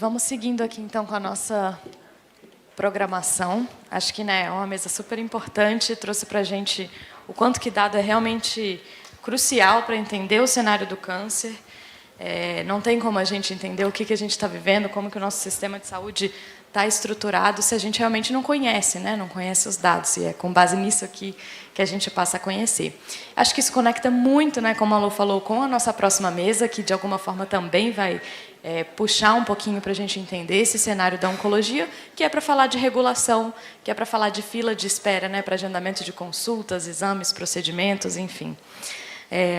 Vamos seguindo aqui, então, com a nossa programação. Acho que, né, é uma mesa super importante, trouxe para a gente o quanto que dado é realmente crucial para entender o cenário do câncer. Não tem como a gente entender o que a gente está vivendo, como que o nosso sistema de saúde está estruturado, se a gente realmente não conhece, né? Não conhece os dados, e é com base nisso aqui que a gente passa a conhecer. Acho que isso conecta muito, né, como a Lu falou, com a nossa próxima mesa, que de alguma forma também vai puxar um pouquinho para a gente entender esse cenário da oncologia, que é para falar de regulação, que é para falar de fila de espera, né, para agendamento de consultas, exames, procedimentos, enfim.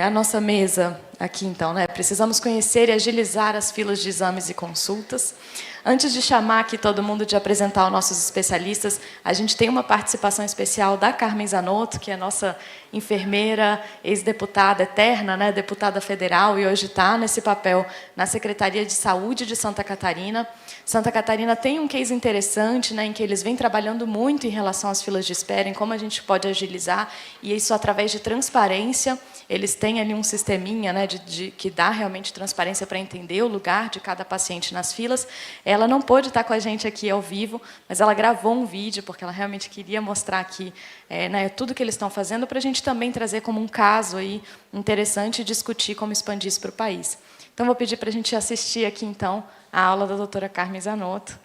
A nossa mesa aqui, então, né? Precisamos conhecer e agilizar as filas de exames e consultas. Antes de chamar aqui todo mundo, de apresentar os nossos especialistas, a gente tem uma participação especial da Carmen Zanotto, que é nossa enfermeira, ex-deputada eterna, né? Deputada federal, e hoje está nesse papel na Secretaria de Saúde de Santa Catarina. Santa Catarina tem um case interessante, né, em que eles vêm trabalhando muito em relação às filas de espera, em como a gente pode agilizar, e isso através de transparência. Eles têm ali um sisteminha, né, que dá realmente transparência para entender o lugar de cada paciente nas filas. Ela não pôde estar com a gente aqui ao vivo, mas ela gravou um vídeo, porque ela realmente queria mostrar aqui né, tudo que eles estão fazendo, para a gente também trazer como um caso aí interessante e discutir como expandir isso para o país. Então, vou pedir para a gente assistir aqui, então, a aula da doutora Carmen Zanotto,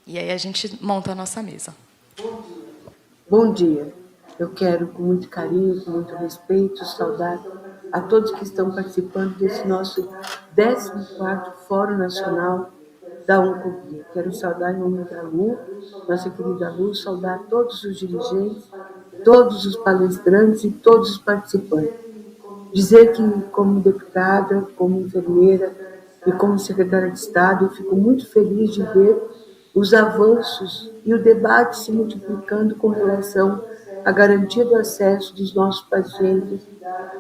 e aí a gente monta a nossa mesa. Bom dia. Eu quero, com muito carinho, com muito respeito, saudar a todos que estão participando desse nosso 14º Fórum Nacional da Oncologia. Quero saudar em nome da Lu, nossa querida Lu, saudar todos os dirigentes, todos os palestrantes e todos os participantes. Dizer que, como deputada, como enfermeira e como secretária de Estado, eu fico muito feliz de ver os avanços e o debate se multiplicando com relação à garantia do acesso dos nossos pacientes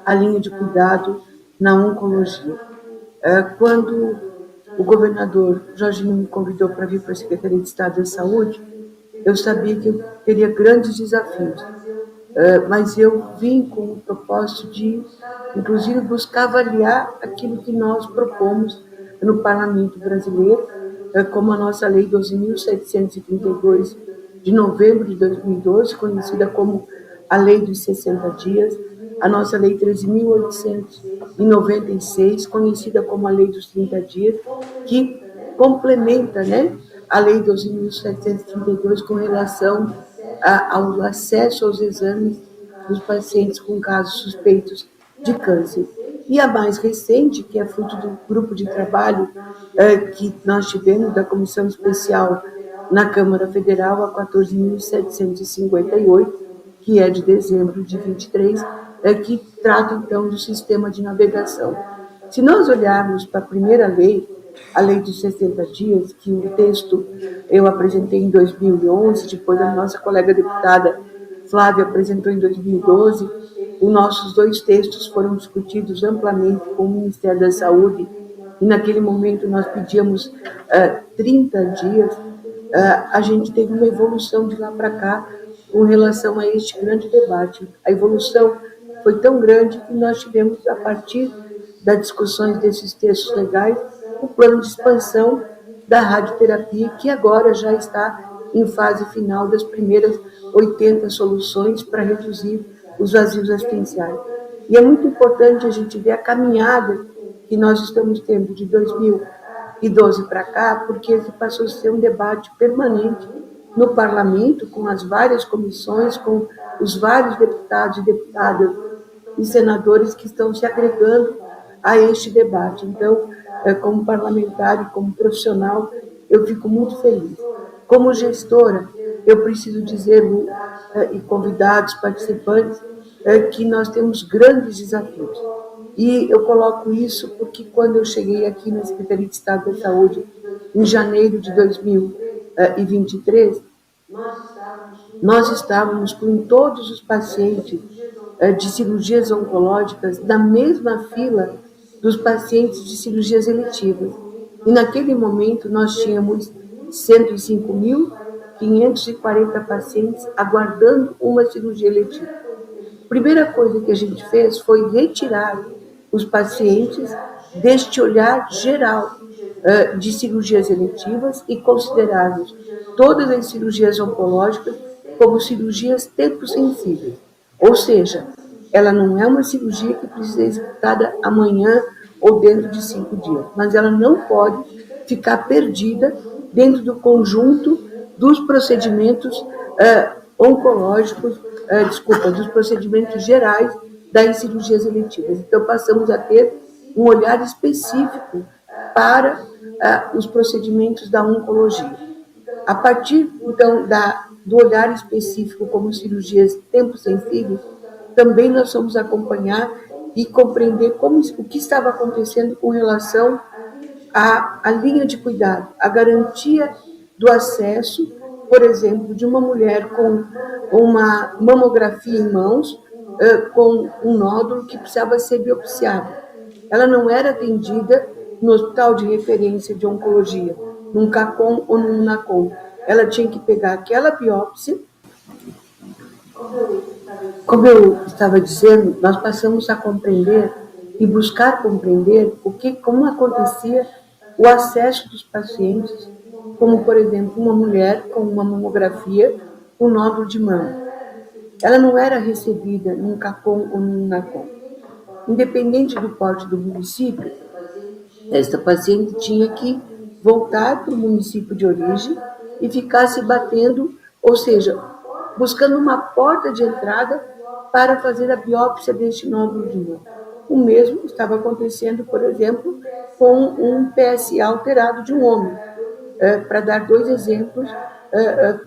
à linha de cuidado na oncologia. Quando o governador Jorginho me convidou para vir para a Secretaria de Estado da Saúde, eu sabia que eu teria grandes desafios, mas eu vim com o propósito de, inclusive, buscar avaliar aquilo que nós propomos no Parlamento brasileiro, como a nossa Lei 12.732, de novembro de 2012, conhecida como a Lei dos 60 Dias, a nossa Lei 13.896, conhecida como a Lei dos 30 Dias, que complementa, né, a Lei 12.732 com relação ao acesso aos exames dos pacientes com casos suspeitos de câncer. E a mais recente, que é fruto do grupo de trabalho que nós tivemos da Comissão Especial na Câmara Federal, a 14.758, que é de dezembro de 23, que trata, então, do sistema de navegação. Se nós olharmos para a primeira lei, a Lei dos 60 Dias, que o texto eu apresentei em 2011, depois a nossa colega deputada Flávia apresentou em 2012, os nossos dois textos foram discutidos amplamente com o Ministério da Saúde, e naquele momento nós pedíamos 30 dias, a gente teve uma evolução de lá para cá com relação a este grande debate. A evolução foi tão grande que nós tivemos, a partir das discussões desses textos legais, o plano de expansão da radioterapia, que agora já está em fase final das primeiras 80 soluções para reduzir os vazios assistenciais. E é muito importante a gente ver a caminhada que nós estamos tendo de 2012 para cá, porque esse passou a ser um debate permanente no parlamento, com as várias comissões, com os vários deputados e deputadas e senadores que estão se agregando a este debate. Então, como parlamentar e como profissional, eu fico muito feliz. Como gestora, eu preciso dizer, e convidados, participantes, que nós temos grandes desafios. E eu coloco isso porque quando eu cheguei aqui na Secretaria de Estado da Saúde, em janeiro de 2023, nós estávamos com todos os pacientes de cirurgias oncológicas na mesma fila dos pacientes de cirurgias eletivas. E naquele momento nós tínhamos 105.540 pacientes aguardando uma cirurgia eletiva. A primeira coisa que a gente fez foi retirar os pacientes deste olhar geral de cirurgias eletivas e considerarmos todas as cirurgias oncológicas como cirurgias tempo-sensíveis. Ou seja, ela não é uma cirurgia que precisa ser executada amanhã ou dentro de 5 dias, mas ela não pode ficar perdida dentro do conjunto dos procedimentos oncológicos, dos procedimentos gerais das cirurgias eletivas. Então, passamos a ter um olhar específico para os procedimentos da oncologia. A partir, então, do olhar específico como cirurgias tempo-sensíveis, também nós vamos acompanhar e compreender o que estava acontecendo com relação à linha de cuidado, a garantia do acesso, por exemplo, de uma mulher com uma mamografia em mãos, com um nódulo que precisava ser biopsiado. Ela não era atendida no hospital de referência de oncologia, num CACOM ou num NACOM. Ela tinha que pegar aquela biópsia. Como eu estava dizendo, nós passamos a compreender e buscar compreender como acontecia o acesso dos pacientes, como, por exemplo, uma mulher com uma mamografia com nódulo de mama. Ela não era recebida num CACOM ou num NACOM. Independente do porte do município, esta paciente tinha que voltar para o município de origem e ficar se batendo, ou seja, buscando uma porta de entrada para fazer a biópsia deste nódulo de mama. O mesmo estava acontecendo, por exemplo, com um PSA alterado de um homem, para dar 2 exemplos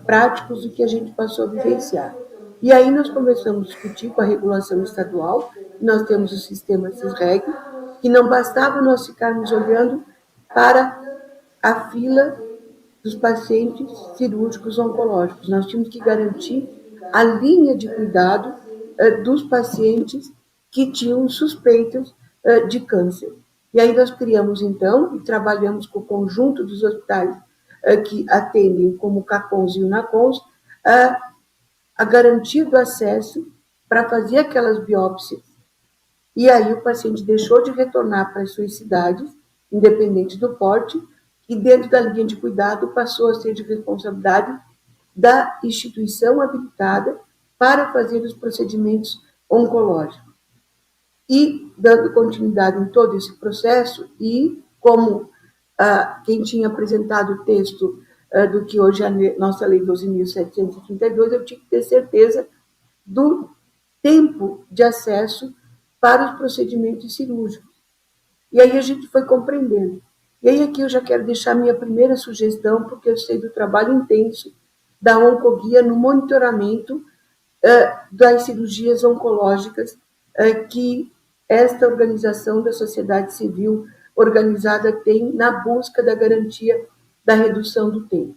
práticos do que a gente passou a vivenciar. E aí nós começamos a discutir com a regulação estadual, nós temos o sistema CISREG, que não bastava nós ficarmos olhando para a fila dos pacientes cirúrgicos oncológicos. Nós tínhamos que garantir a linha de cuidado dos pacientes que tinham suspeitas de câncer. E aí nós criamos, então, e trabalhamos com o conjunto dos hospitais que atendem como CACONs e UNACONs, a garantia do acesso para fazer aquelas biópsias. E aí o paciente deixou de retornar para as suas cidades, independente do porte, e dentro da linha de cuidado passou a ser de responsabilidade da instituição habilitada para fazer os procedimentos oncológicos. E dando continuidade em todo esse processo, e como quem tinha apresentado o texto do que hoje é a nossa Lei 12.732, eu tinha que ter certeza do tempo de acesso para os procedimentos cirúrgicos. E aí a gente foi compreendendo. E aí aqui eu já quero deixar minha primeira sugestão, porque eu sei do trabalho intenso da Oncoguia no monitoramento das cirurgias oncológicas que esta organização da sociedade civil organizada tem na busca da garantia da redução do tempo.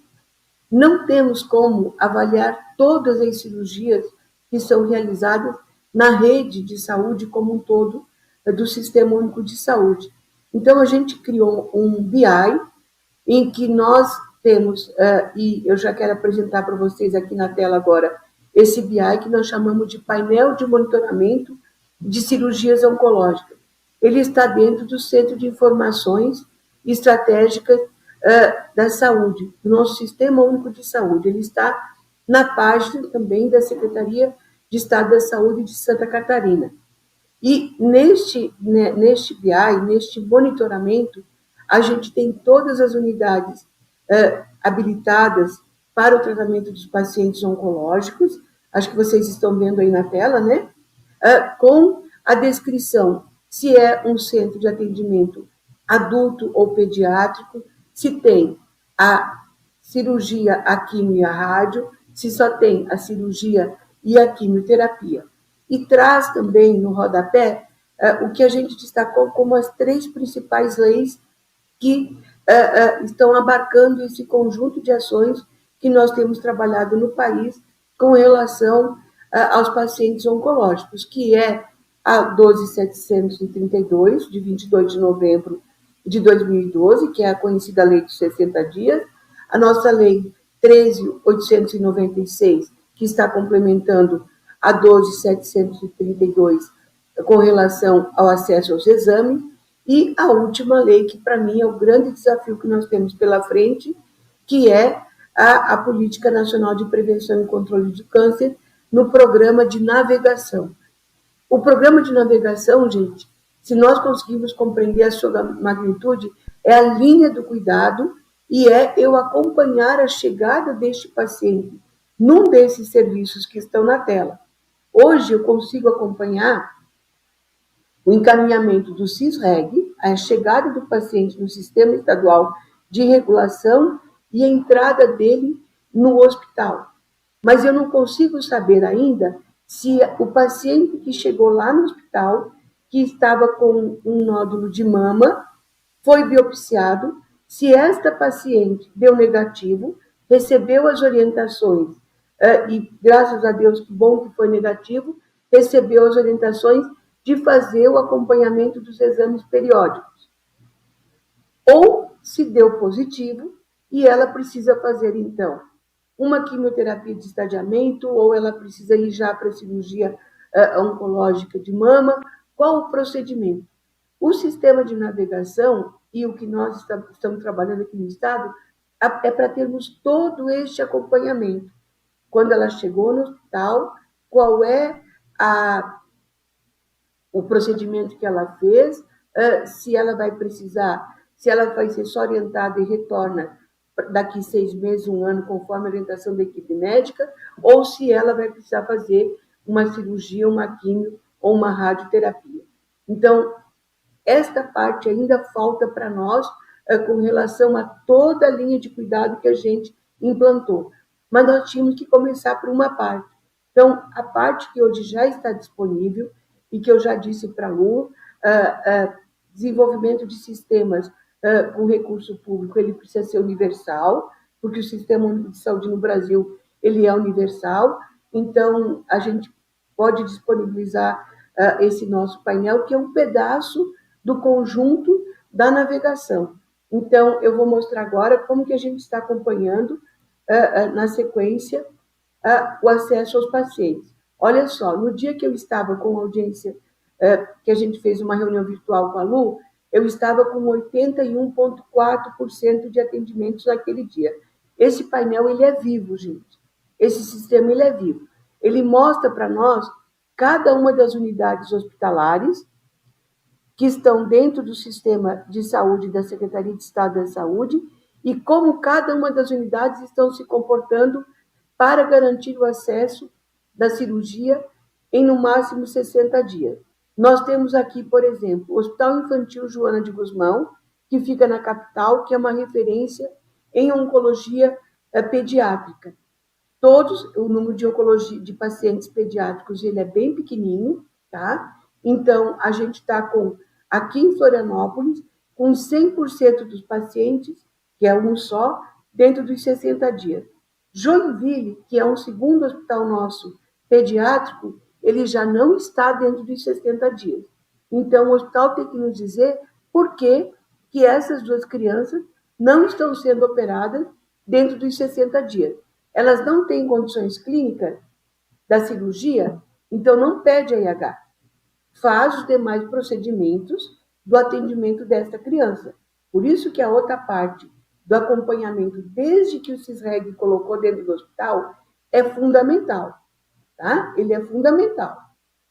Não temos como avaliar todas as cirurgias que são realizadas na rede de saúde como um todo do Sistema Único de Saúde. Então, a gente criou um BI em que nós temos, e eu já quero apresentar para vocês aqui na tela agora, esse BI que nós chamamos de Painel de Monitoramento de Cirurgias Oncológicas. Ele está dentro do Centro de Informações Estratégicas da Saúde, do nosso Sistema Único de Saúde. Ele está na página também da Secretaria de Estado da Saúde de Santa Catarina. E neste BI, neste monitoramento, a gente tem todas as unidades habilitadas para o tratamento dos pacientes oncológicos, acho que vocês estão vendo aí na tela, né? Com a descrição se é um centro de atendimento adulto ou pediátrico, se tem a cirurgia, a quimio e a rádio, se só tem a cirurgia e a quimioterapia. E traz também no rodapé o que a gente destacou como as 3 principais leis que estão abarcando esse conjunto de ações que nós temos trabalhado no país com relação aos pacientes oncológicos, que é a 12.732, de 22 de novembro de 2012, que é a conhecida Lei dos 60 dias, a nossa Lei 13.896, que está complementando a 12.732 com relação ao acesso aos exames, E a última lei, que para mim é o grande desafio que nós temos pela frente, que é a Política Nacional de Prevenção e Controle do Câncer no Programa de Navegação. O programa de navegação, gente, se nós conseguirmos compreender a sua magnitude, é a linha do cuidado e é eu acompanhar a chegada deste paciente num desses serviços que estão na tela. Hoje eu consigo acompanhar o encaminhamento do CISREG, a chegada do paciente no Sistema Estadual de Regulação e a entrada dele no hospital. Mas eu não consigo saber ainda se o paciente que chegou lá no hospital, que estava com um nódulo de mama, foi biopsiado, se esta paciente deu negativo, recebeu as orientações, e graças a Deus, que bom que foi negativo, recebeu as orientações de fazer o acompanhamento dos exames periódicos. Ou se deu positivo e ela precisa fazer, então, uma quimioterapia de estadiamento, ou ela precisa ir já para a cirurgia oncológica de mama. Qual o procedimento? O sistema de navegação e o que nós estamos trabalhando aqui no Estado é para termos todo este acompanhamento. Quando ela chegou no hospital, qual é o procedimento que ela fez, se ela vai precisar, se ela vai ser só orientada e retorna daqui 6 meses, 1 ano, conforme a orientação da equipe médica, ou se ela vai precisar fazer uma cirurgia, uma quimio ou uma radioterapia. Então, esta parte ainda falta para nós com relação a toda a linha de cuidado que a gente implantou. Mas nós tínhamos que começar por uma parte. Então, a parte que hoje já está disponível e que eu já disse para a Lu, desenvolvimento de sistemas com recurso público, ele precisa ser universal, porque o Sistema Único de Saúde no Brasil, ele é universal, então a gente pode disponibilizar esse nosso painel, que é um pedaço do conjunto da navegação. Então, eu vou mostrar agora como que a gente está acompanhando, na sequência, o acesso aos pacientes. Olha só, no dia que eu estava com audiência, que a gente fez uma reunião virtual com a Lu, eu estava com 81,4% de atendimentos naquele dia. Esse painel, ele é vivo, gente. Esse sistema, ele é vivo. Ele mostra para nós cada uma das unidades hospitalares que estão dentro do sistema de saúde da Secretaria de Estado da Saúde e como cada uma das unidades estão se comportando para garantir o acesso da cirurgia em, no máximo, 60 dias. Nós temos aqui, por exemplo, o Hospital Infantil Joana de Guzmão, que fica na capital, que é uma referência em oncologia pediátrica. O número de oncologia de pacientes pediátricos, ele é bem pequenininho, tá? Então, a gente está aqui em Florianópolis, com 100% dos pacientes, que é um só, dentro dos 60 dias. Joinville, que é um segundo hospital nosso pediátrico, ele já não está dentro dos 60 dias. Então, o hospital tem que nos dizer por que essas 2 crianças não estão sendo operadas dentro dos 60 dias. Elas não têm condições clínicas da cirurgia, então não pede a IH. Faz os demais procedimentos do atendimento desta criança. Por isso que a outra parte do acompanhamento, desde que o CISREG colocou dentro do hospital, é fundamental. Tá? Ele é fundamental.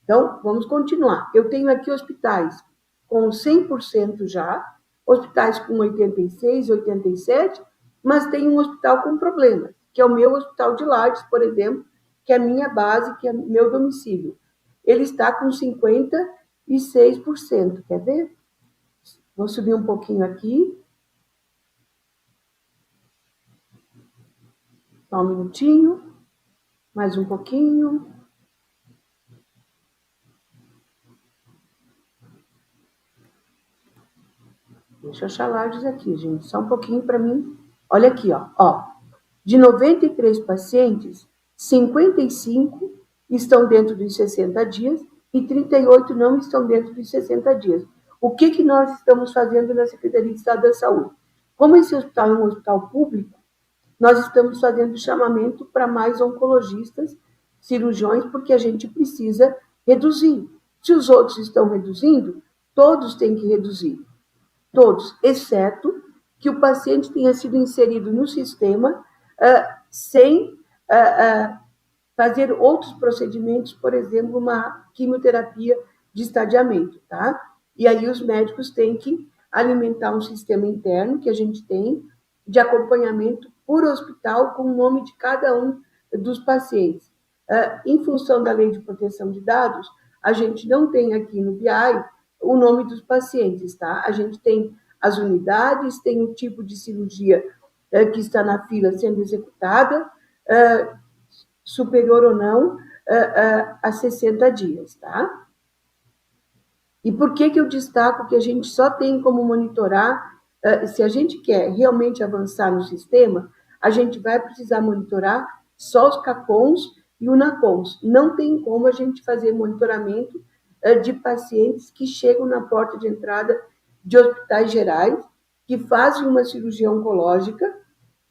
Então, vamos continuar. Eu tenho aqui hospitais com 100% já, hospitais com 86%, 87%, mas tem um hospital com problemas, que é o meu Hospital de Lages, por exemplo, que é a minha base, que é meu domicílio. Ele está com 56%. Quer ver? Vou subir um pouquinho aqui. Só um minutinho. Mais um pouquinho. Deixa eu achar Lages aqui, gente. Só um pouquinho para mim. Olha aqui, ó. De 93 pacientes, 55 estão dentro dos 60 dias e 38 não estão dentro dos 60 dias. O que nós estamos fazendo na Secretaria de Estado da Saúde? Como esse hospital é um hospital público, nós estamos fazendo chamamento para mais oncologistas, cirurgiões, porque a gente precisa reduzir. Se os outros estão reduzindo, todos têm que reduzir, todos, exceto que o paciente tenha sido inserido no sistema sem fazer outros procedimentos, por exemplo, uma quimioterapia de estadiamento, tá? E aí os médicos têm que alimentar um sistema interno que a gente tem de acompanhamento por hospital com o nome de cada um dos pacientes. Em função da Lei de Proteção de Dados, a gente não tem aqui no BI o nome dos pacientes, tá? A gente tem as unidades, tem o tipo de cirurgia que está na fila sendo executada, superior ou não a 60 dias, tá? E por que eu destaco que a gente só tem como monitorar, se a gente quer realmente avançar no sistema, a gente vai precisar monitorar só os CACONs e o NACONs. Não tem como a gente fazer monitoramento de pacientes que chegam na porta de entrada de hospitais gerais, que fazem uma cirurgia oncológica,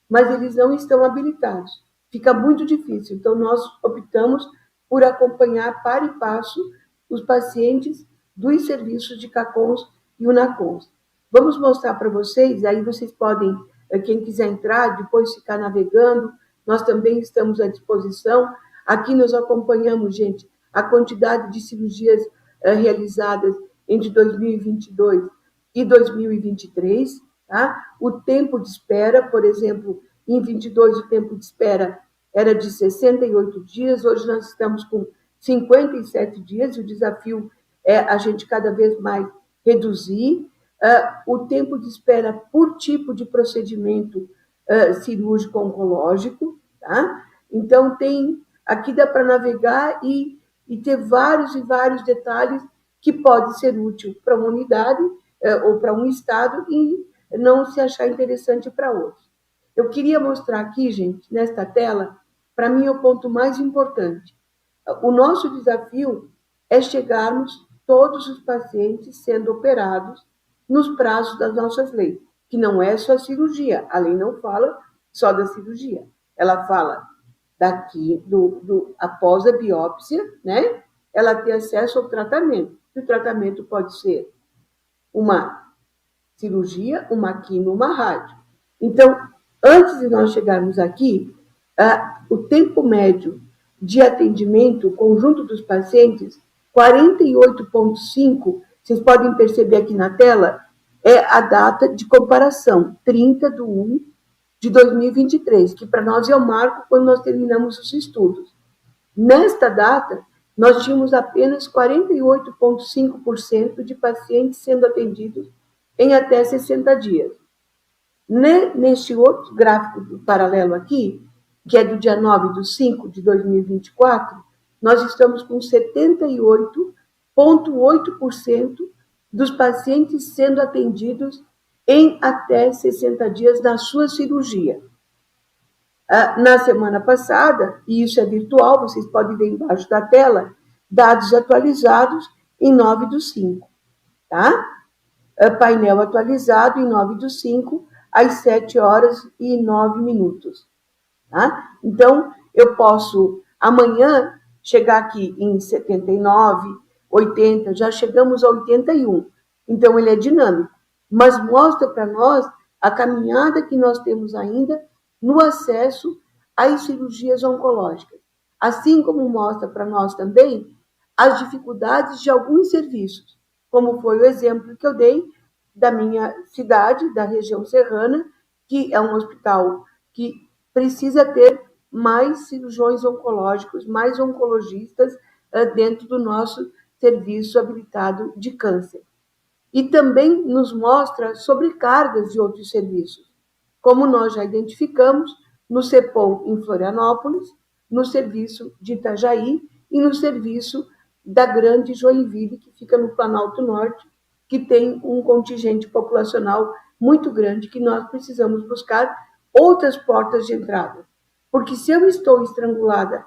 mas eles não estão habilitados. Fica muito difícil. Então, nós optamos por acompanhar par e passo os pacientes dos serviços de CACONs e UNACONs. Vamos mostrar para vocês, aí vocês podem, quem quiser entrar, depois ficar navegando, nós também estamos à disposição. Aqui nós acompanhamos, gente, a quantidade de cirurgias realizadas entre 2022 e 2023, tá? O tempo de espera, por exemplo, em 22 o tempo de espera era de 68 dias, hoje nós estamos com 57 dias, e o desafio é a gente cada vez mais reduzir o tempo de espera por tipo de procedimento cirúrgico oncológico, tá? Então, aqui dá para navegar e ter vários e vários detalhes que pode ser útil para uma unidade ou para um estado e não se achar interessante para outros. Eu queria mostrar aqui, gente, nesta tela, para mim é o ponto mais importante. O nosso desafio é chegarmos todos os pacientes sendo operados nos prazos das nossas leis, que não é só cirurgia. A lei não fala só da cirurgia. Ela fala daqui, após a biópsia, né? Ela ter acesso ao tratamento. E o tratamento pode ser uma cirurgia, uma quimio, uma rádio. Então, antes de nós chegarmos aqui, o tempo médio de atendimento, o conjunto dos pacientes, 48,5, vocês podem perceber aqui na tela, é a data de comparação, 30/1 de 2023, que para nós é o marco quando nós terminamos os estudos. Nesta data, nós tínhamos apenas 48,5% de pacientes sendo atendidos em até 60 dias. Neste outro gráfico paralelo aqui, que é do dia 9/5 de 2024, nós estamos com 78,8% dos pacientes sendo atendidos em até 60 dias na sua cirurgia. Na semana passada, e isso é virtual, vocês podem ver embaixo da tela, dados atualizados em 9/5, tá? Painel atualizado em 9/5, às 7h09. Tá? Então, eu posso, amanhã, chegar aqui em 79, 80, já chegamos a 81. Então, ele é dinâmico, mas mostra para nós a caminhada que nós temos ainda no acesso às cirurgias oncológicas. Assim como mostra para nós também as dificuldades de alguns serviços, como foi o exemplo que eu dei da minha cidade, da região serrana, que é um hospital que precisa ter mais cirurgiões oncológicos, mais oncologistas dentro do nosso serviço habilitado de câncer. E também nos mostra sobrecargas de outros serviços, como nós já identificamos no CEPOM em Florianópolis, no serviço de Itajaí e no serviço da Grande Joinville, que fica no Planalto Norte, que tem um contingente populacional muito grande, que nós precisamos buscar outras portas de entrada. Porque se eu estou estrangulada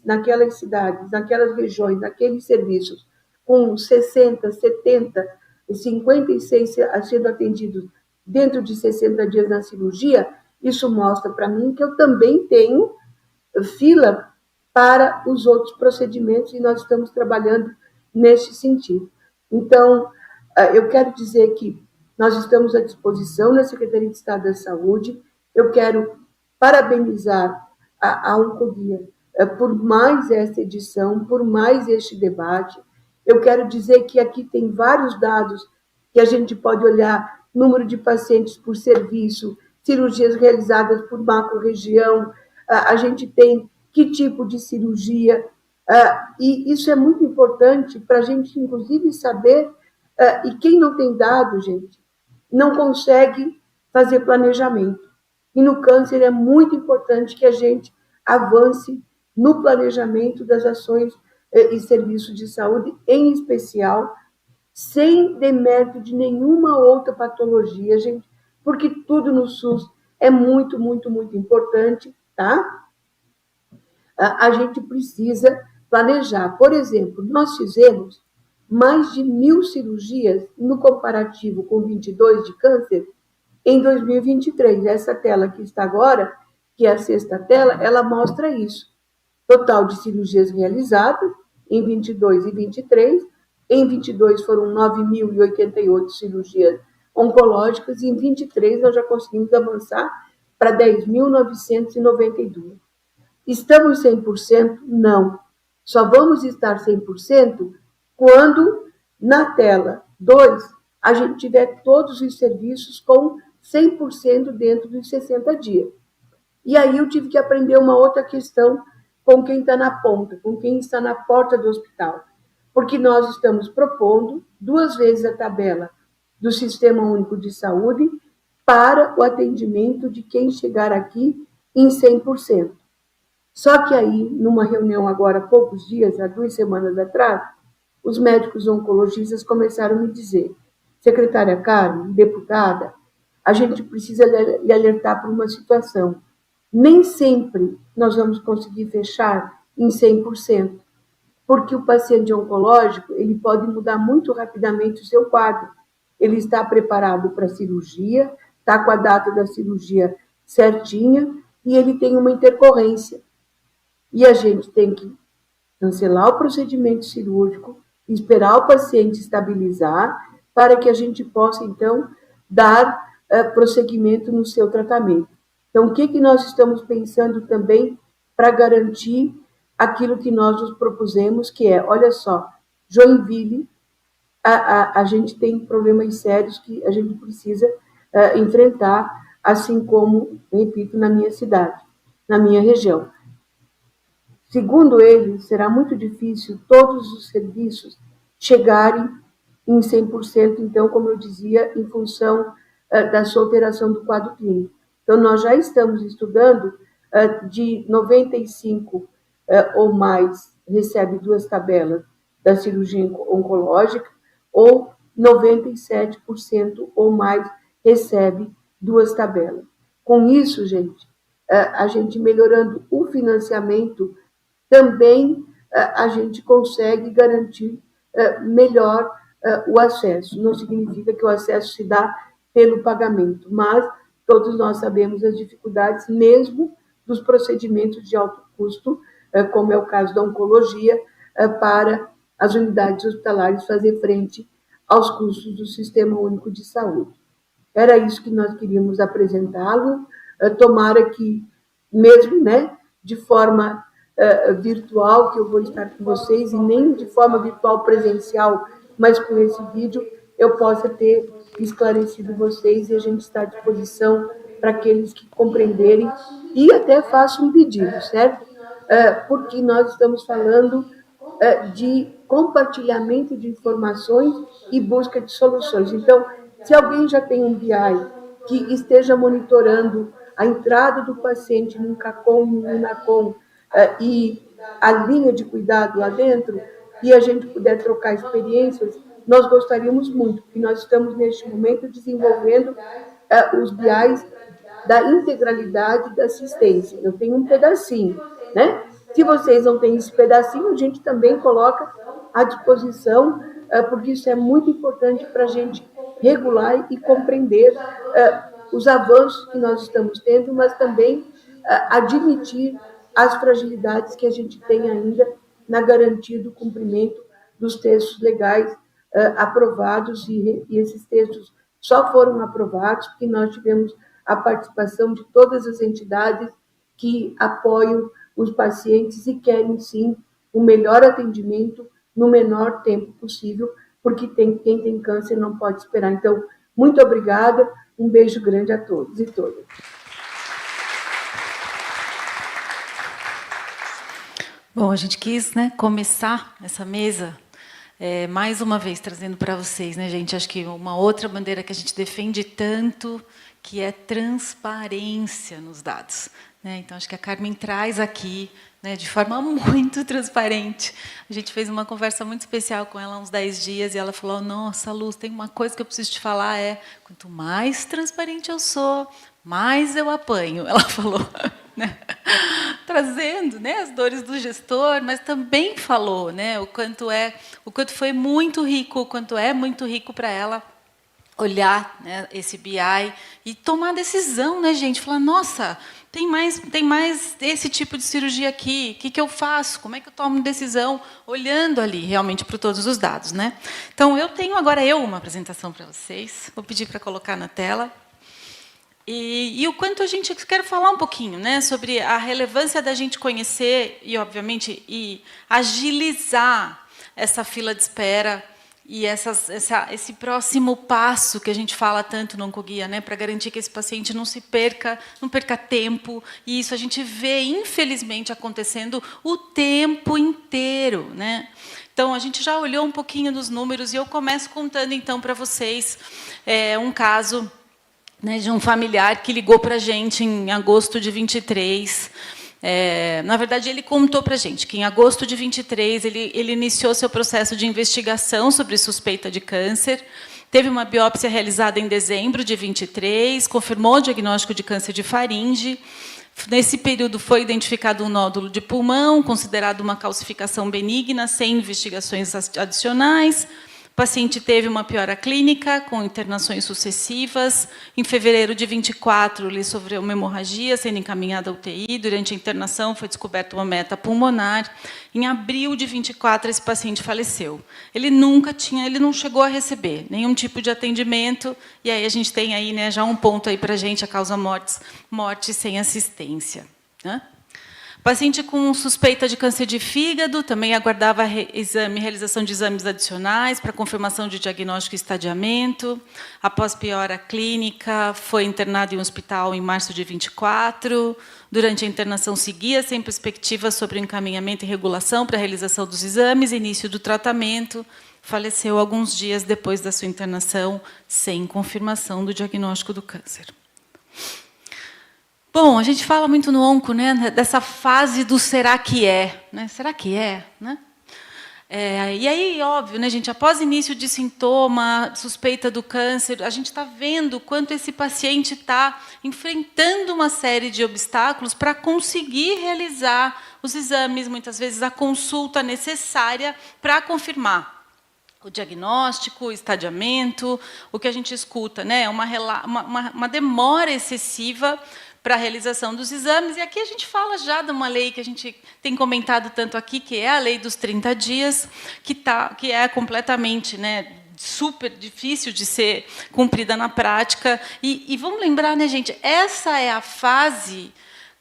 naquelas cidades, naquelas regiões, naqueles serviços, com 60, 70, 56 sendo atendidos dentro de 60 dias na cirurgia, isso mostra para mim que eu também tenho fila para os outros procedimentos e nós estamos trabalhando nesse sentido. Então, eu quero dizer que nós estamos à disposição na Secretaria de Estado da Saúde. Eu quero parabenizar a Oncoguia por mais essa edição, por mais este debate. Eu quero dizer que aqui tem vários dados que a gente pode olhar: número de pacientes por serviço, cirurgias realizadas por macro-região, a gente tem que tipo de cirurgia, e isso é muito importante para a gente, inclusive, saber, e quem não tem dado, gente, não consegue fazer planejamento. E no câncer é muito importante que a gente avance no planejamento das ações e serviços de saúde, em especial, sem demérito de nenhuma outra patologia, gente, porque tudo no SUS é muito, muito, muito importante, tá? A gente precisa planejar. Por exemplo, nós fizemos mais de 1.000 cirurgias no comparativo com 22 de câncer em 2023. Essa tela que está agora, que é a sexta tela, ela mostra isso. Total de cirurgias realizadas em 22 e 23. Em 22 foram 9.088 cirurgias oncológicas e em 23 nós já conseguimos avançar para 10.992. Estamos 100%? Não. Só vamos estar 100% quando, na tela 2, a gente tiver todos os serviços com 100% dentro dos 60 dias. E aí eu tive que aprender uma outra questão com quem está na ponta, com quem está na porta do hospital. Porque nós estamos propondo 2 vezes a tabela do Sistema Único de Saúde para o atendimento de quem chegar aqui em 100%. Só que aí, numa reunião agora há poucos dias, há 2 semanas atrás, os médicos oncologistas começaram a me dizer: secretária Carmen, deputada, a gente precisa lhe alertar para uma situação. Nem sempre nós vamos conseguir fechar em 100%, porque o paciente oncológico ele pode mudar muito rapidamente o seu quadro. Ele está preparado para a cirurgia, está com a data da cirurgia certinha e ele tem uma intercorrência. E a gente tem que cancelar o procedimento cirúrgico, esperar o paciente estabilizar, para que a gente possa, então, dar prosseguimento no seu tratamento. Então, o que nós estamos pensando também para garantir aquilo que nós nos propusemos, que é, olha só, Joinville, a gente tem problemas sérios que a gente precisa enfrentar, assim como, repito, na minha cidade, na minha região. Segundo ele, será muito difícil todos os serviços chegarem em 100%, então, como eu dizia, em função da sua alteração do quadro clínico. Então, nós já estamos estudando de 95 ou mais recebe 2 tabelas da cirurgia oncológica, ou 97% ou mais recebe 2 tabelas. Com isso, gente, a gente melhorando o financiamento, também a gente consegue garantir melhor o acesso. Não significa que o acesso se dá pelo pagamento, mas todos nós sabemos as dificuldades, mesmo dos procedimentos de alto custo, como é o caso da oncologia, para as unidades hospitalares fazer frente aos custos do Sistema Único de Saúde. Era isso que nós queríamos apresentá-lo. Tomara que, mesmo de forma virtual, que eu vou estar com vocês, e nem de forma virtual presencial, mas com esse vídeo, eu possa ter esclarecido vocês, e a gente está à disposição para aqueles que compreenderem, e até faço um pedido, certo? Porque nós estamos falando de compartilhamento de informações e busca de soluções. Então, se alguém já tem um BI que esteja monitorando a entrada do paciente num CACOM, num NACOM, e a linha de cuidado lá dentro, e a gente puder trocar experiências, nós gostaríamos muito, porque nós estamos, neste momento, desenvolvendo os BIs da integralidade da assistência. Eu tenho um pedacinho, né? Se vocês não têm esse pedacinho, a gente também coloca à disposição, porque isso é muito importante para a gente regular e compreender os avanços que nós estamos tendo, mas também admitir as fragilidades que a gente tem ainda na garantia do cumprimento dos textos legais aprovados, e esses textos só foram aprovados porque nós tivemos a participação de todas as entidades que apoiam os pacientes e querem, sim, o melhor atendimento no menor tempo possível, porque quem tem câncer não pode esperar. Então, muito obrigada, um beijo grande a todos e todas. Bom, a gente quis, né, começar essa mesa, mais uma vez, trazendo para vocês, né, gente, acho que uma outra bandeira que a gente defende tanto, que é transparência nos dados. Né? Então, acho que a Carmen traz aqui, né, de forma muito transparente. A gente fez uma conversa muito especial com ela há uns 10 dias, e ela falou, nossa, Luz, tem uma coisa que eu preciso te falar, quanto mais transparente eu sou, mais eu apanho. Ela falou, né? Trazendo, né, as dores do gestor, mas também falou, né, o quanto foi muito rico, o quanto é muito rico para ela olhar, né, esse BI e tomar decisão, né, gente? Falar, nossa, tem mais esse tipo de cirurgia aqui, o que eu faço? Como é que eu tomo decisão? Olhando ali, realmente, para todos os dados, né? Então, eu tenho agora uma apresentação para vocês, vou pedir para colocar na tela. E o quanto a gente quer falar um pouquinho, né, sobre a relevância da gente conhecer obviamente, agilizar essa fila de espera e esse próximo passo que a gente fala tanto no Oncoguia, né, para garantir que esse paciente não perca tempo. E isso a gente vê, infelizmente, acontecendo o tempo inteiro, né? Então, a gente já olhou um pouquinho dos números e eu começo contando, então, para vocês um caso, né, de um familiar que ligou para a gente em agosto de 23. Na verdade, ele contou para a gente que, em agosto de 23, ele iniciou seu processo de investigação sobre suspeita de câncer, teve uma biópsia realizada em dezembro de 23, confirmou o diagnóstico de câncer de faringe. Nesse período, foi identificado um nódulo de pulmão, considerado uma calcificação benigna, sem investigações adicionais. O paciente teve uma piora clínica, com internações sucessivas. Em fevereiro de 24, ele sofreu uma hemorragia, sendo encaminhado à UTI. Durante a internação, foi descoberta uma meta pulmonar. Em abril de 24, esse paciente faleceu. Ele não chegou a receber nenhum tipo de atendimento. E aí a gente tem aí, né, já um ponto aí para a gente, a causa morte sem assistência. Né? Paciente com suspeita de câncer de fígado, também aguardava realização de exames adicionais para confirmação de diagnóstico e estadiamento. Após piora clínica, foi internado em um hospital em março de 24. Durante a internação, seguia sem perspectiva sobre o encaminhamento e regulação para a realização dos exames e início do tratamento. Faleceu alguns dias depois da sua internação, sem confirmação do diagnóstico do câncer. Bom, a gente fala muito no onco, né, dessa fase do será que é, né? Será que é, né? E aí, óbvio, né, gente, após início de sintoma, suspeita do câncer, a gente está vendo quanto esse paciente está enfrentando uma série de obstáculos para conseguir realizar os exames, muitas vezes a consulta necessária para confirmar o diagnóstico, o estadiamento, o que a gente escuta, né, uma demora excessiva para a realização dos exames. E aqui a gente fala já de uma lei que a gente tem comentado tanto aqui, que é a lei dos 30 dias, que é completamente, né, super difícil de ser cumprida na prática. E vamos lembrar, né, gente, essa é a fase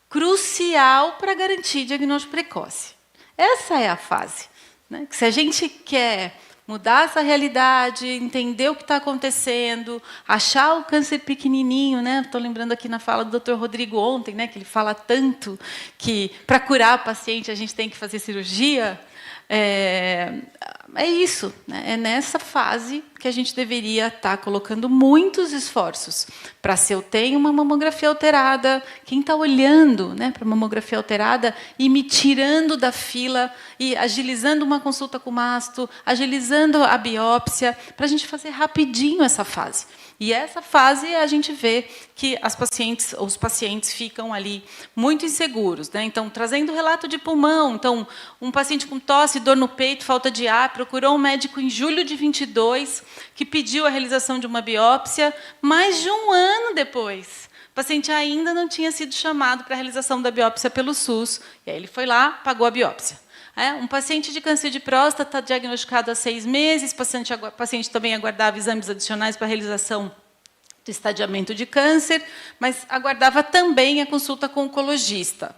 crucial para garantir diagnóstico precoce. Essa é a fase, né, que se a gente quer mudar essa realidade, entender o que está acontecendo, achar o câncer pequenininho, né? Estou lembrando aqui na fala do Dr. Rodrigo ontem, né, que ele fala tanto que para curar o paciente a gente tem que fazer cirurgia. É isso, né? É nessa fase que a gente deveria estar colocando muitos esforços para, se eu tenho uma mamografia alterada, quem está olhando, né, para a mamografia alterada e me tirando da fila e agilizando uma consulta com o masto, agilizando a biópsia, para a gente fazer rapidinho essa fase. E essa fase a gente vê que os pacientes ficam ali muito inseguros, né? Então, trazendo relato de pulmão, então, um paciente com tosse, dor no peito, falta de ar, procurou um médico em julho de 22, que pediu a realização de uma biópsia. Mais de um ano depois, o paciente ainda não tinha sido chamado para a realização da biópsia pelo SUS. E aí ele foi lá, pagou a biópsia. Um paciente de câncer de próstata diagnosticado há 6 meses, paciente também aguardava exames adicionais para a realização do estadiamento de câncer, mas aguardava também a consulta com o oncologista.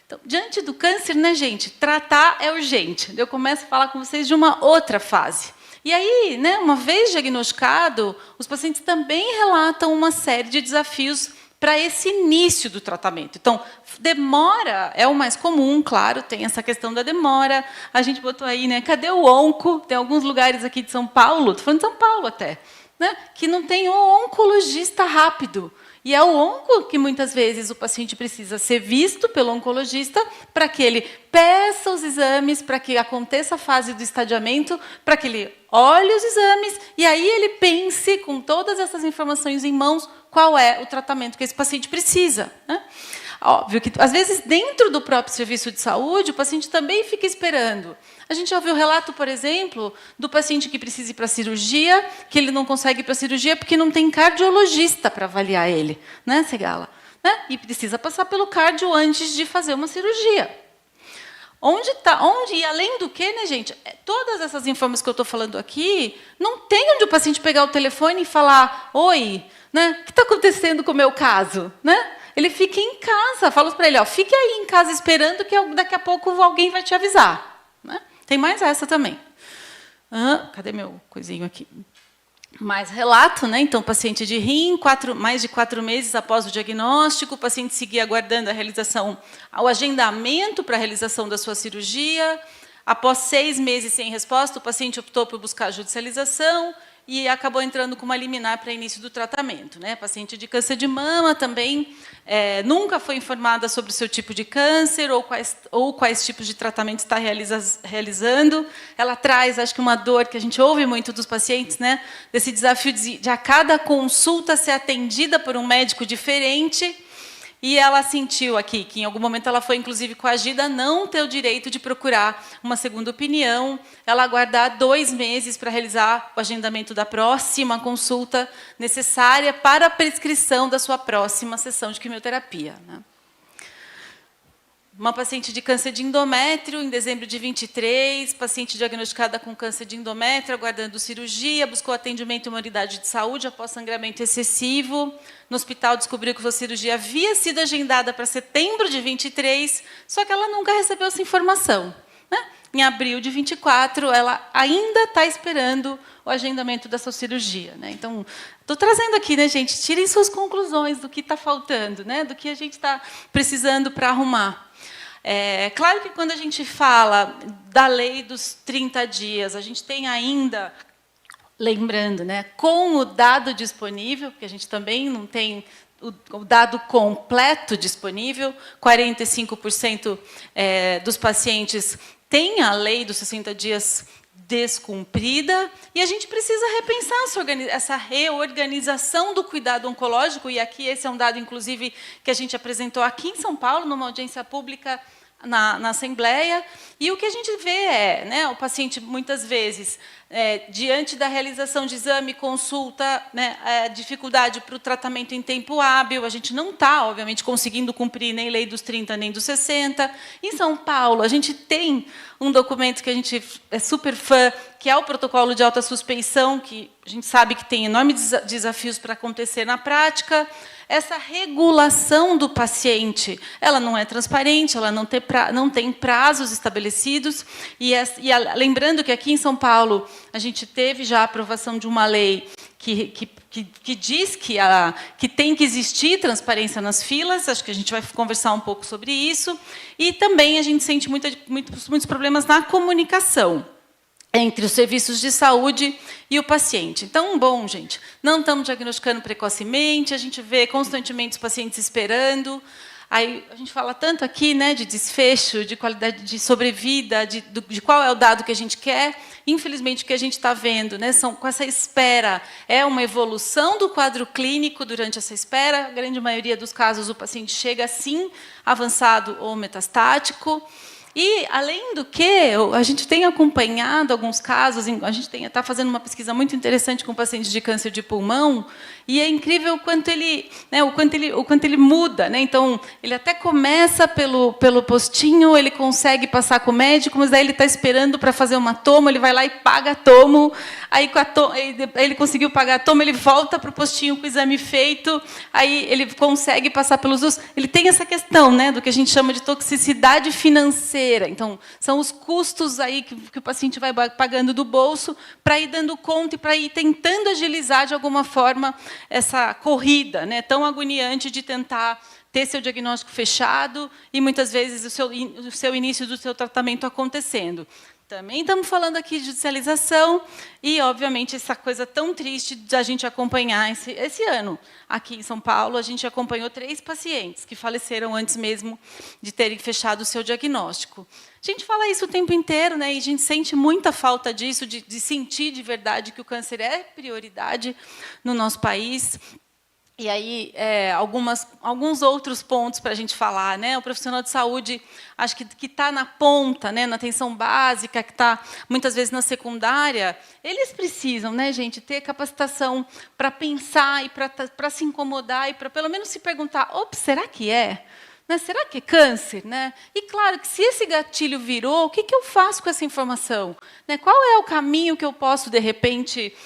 Então, diante do câncer, né, gente, tratar é urgente. Eu começo a falar com vocês de uma outra fase. E aí, né, uma vez diagnosticado, os pacientes também relatam uma série de desafios para esse início do tratamento. Então, demora é o mais comum, claro, tem essa questão da demora. A gente botou aí, né, cadê o onco? Tem alguns lugares aqui de São Paulo, estou falando de São Paulo até, né, que não tem o oncologista rápido. E é o onco que, muitas vezes, o paciente precisa ser visto pelo oncologista para que ele peça os exames, para que aconteça a fase do estadiamento, para que ele olhe os exames e aí ele pense, com todas essas informações em mãos, qual é o tratamento que esse paciente precisa, né? Óbvio que, às vezes, dentro do próprio serviço de saúde, o paciente também fica esperando. A gente já ouviu relato, por exemplo, do paciente que precisa ir para a cirurgia, que ele não consegue ir para a cirurgia porque não tem cardiologista para avaliar ele, né, Segala? Né? E precisa passar pelo cardio antes de fazer uma cirurgia. E além do que, né, gente, todas essas informações que eu estou falando aqui, não tem onde o paciente pegar o telefone e falar: oi, né, o que está acontecendo com o meu caso? Né? Ele fica em casa, falo para ele, ó, fique aí em casa esperando que daqui a pouco alguém vai te avisar. Né? Tem mais essa também. Cadê meu coisinho aqui? Mais relato, né? Então, paciente de rim, mais de 4 meses após o diagnóstico, o paciente seguia aguardando o agendamento para a realização da sua cirurgia. Após 6 meses sem resposta, o paciente optou por buscar a judicialização e acabou entrando com uma liminar para início do tratamento, né? Paciente de câncer de mama também nunca foi informada sobre o seu tipo de câncer ou quais tipos de tratamento está realizando. Ela traz, acho que, uma dor que a gente ouve muito dos pacientes, né? Desse desafio de a cada consulta ser atendida por um médico diferente. E ela sentiu aqui que, em algum momento, ela foi, inclusive, coagida a não ter o direito de procurar uma segunda opinião, ela aguardar 2 meses para realizar o agendamento da próxima consulta necessária para a prescrição da sua próxima sessão de quimioterapia, né? Uma paciente de câncer de endométrio, em dezembro de 23, paciente diagnosticada com câncer de endométrio, aguardando cirurgia, buscou atendimento em uma unidade de saúde após sangramento excessivo. No hospital, descobriu que sua cirurgia havia sido agendada para setembro de 23, só que ela nunca recebeu essa informação, né? Em abril de 24, ela ainda está esperando o agendamento da sua cirurgia, né? Então, estou trazendo aqui, né, gente? Tirem suas conclusões do que está faltando, né? Do que a gente está precisando para arrumar. Claro que, quando a gente fala da lei dos 30 dias, a gente tem ainda, lembrando, né, com o dado disponível, porque a gente também não tem o dado completo disponível, 45% dos pacientes têm a lei dos 60 dias descumprida, e a gente precisa repensar essa reorganização do cuidado oncológico, e aqui esse é um dado, inclusive, que a gente apresentou aqui em São Paulo, numa audiência pública na Assembleia, e o que a gente vê né, o paciente, muitas vezes, diante da realização de exame, consulta, né, dificuldade para o tratamento em tempo hábil, a gente não está, obviamente, conseguindo cumprir nem lei dos 30, nem dos 60. Em São Paulo, a gente tem um documento que a gente é super fã, que é o protocolo de alta suspeição, que a gente sabe que tem enormes desafios para acontecer na prática. Essa regulação do paciente, ela não é transparente, ela não tem prazos estabelecidos. Lembrando que, aqui em São Paulo, a gente teve já a aprovação de uma lei que diz que tem que existir transparência nas filas. Acho que a gente vai conversar um pouco sobre isso. E também a gente sente muitos problemas na comunicação entre os serviços de saúde e o paciente. Então, bom, gente, não estamos diagnosticando precocemente, a gente vê constantemente os pacientes esperando. Aí a gente fala tanto aqui, né, de desfecho, de qualidade de sobrevida, de qual é o dado que a gente quer. Infelizmente, o que a gente está vendo, né, com essa espera, é uma evolução do quadro clínico durante essa espera. A grande maioria dos casos, o paciente chega, sim, avançado ou metastático. E, além do que, a gente tem acompanhado alguns casos, a gente está fazendo uma pesquisa muito interessante com pacientes de câncer de pulmão, e é incrível o quanto ele, né, o quanto ele muda. Né? Então, ele até começa pelo postinho, ele consegue passar com o médico, mas aí ele está esperando para fazer uma tomo, ele vai lá e paga a tomo, aí ele conseguiu pagar a tomo, ele volta para o postinho com o exame feito, aí ele consegue passar pelos usos. Ele tem essa questão, né, do que a gente chama de toxicidade financeira. Então, são os custos aí que o paciente vai pagando do bolso para ir dando conta e para ir tentando agilizar, de alguma forma, essa corrida, né, tão agoniante de tentar ter seu diagnóstico fechado e, muitas vezes, o seu início do seu tratamento acontecendo. Também estamos falando aqui de judicialização e, obviamente, essa coisa tão triste de a gente acompanhar esse ano. Aqui em São Paulo, a gente acompanhou 3 pacientes que faleceram antes mesmo de terem fechado o seu diagnóstico. A gente fala isso o tempo inteiro, né, e a gente sente muita falta disso, de sentir de verdade que o câncer é prioridade no nosso país. E aí, alguns outros pontos para a gente falar. Né? O profissional de saúde, acho que está na ponta, né? Na atenção básica, que está, muitas vezes, na secundária, eles precisam, né, gente, ter capacitação para pensar e para se incomodar e para, pelo menos, se perguntar, ops, será que é? Né? Será que é câncer? Né? E, claro, que se esse gatilho virou, o que eu faço com essa informação? Né? Qual é o caminho que eu posso, de repente,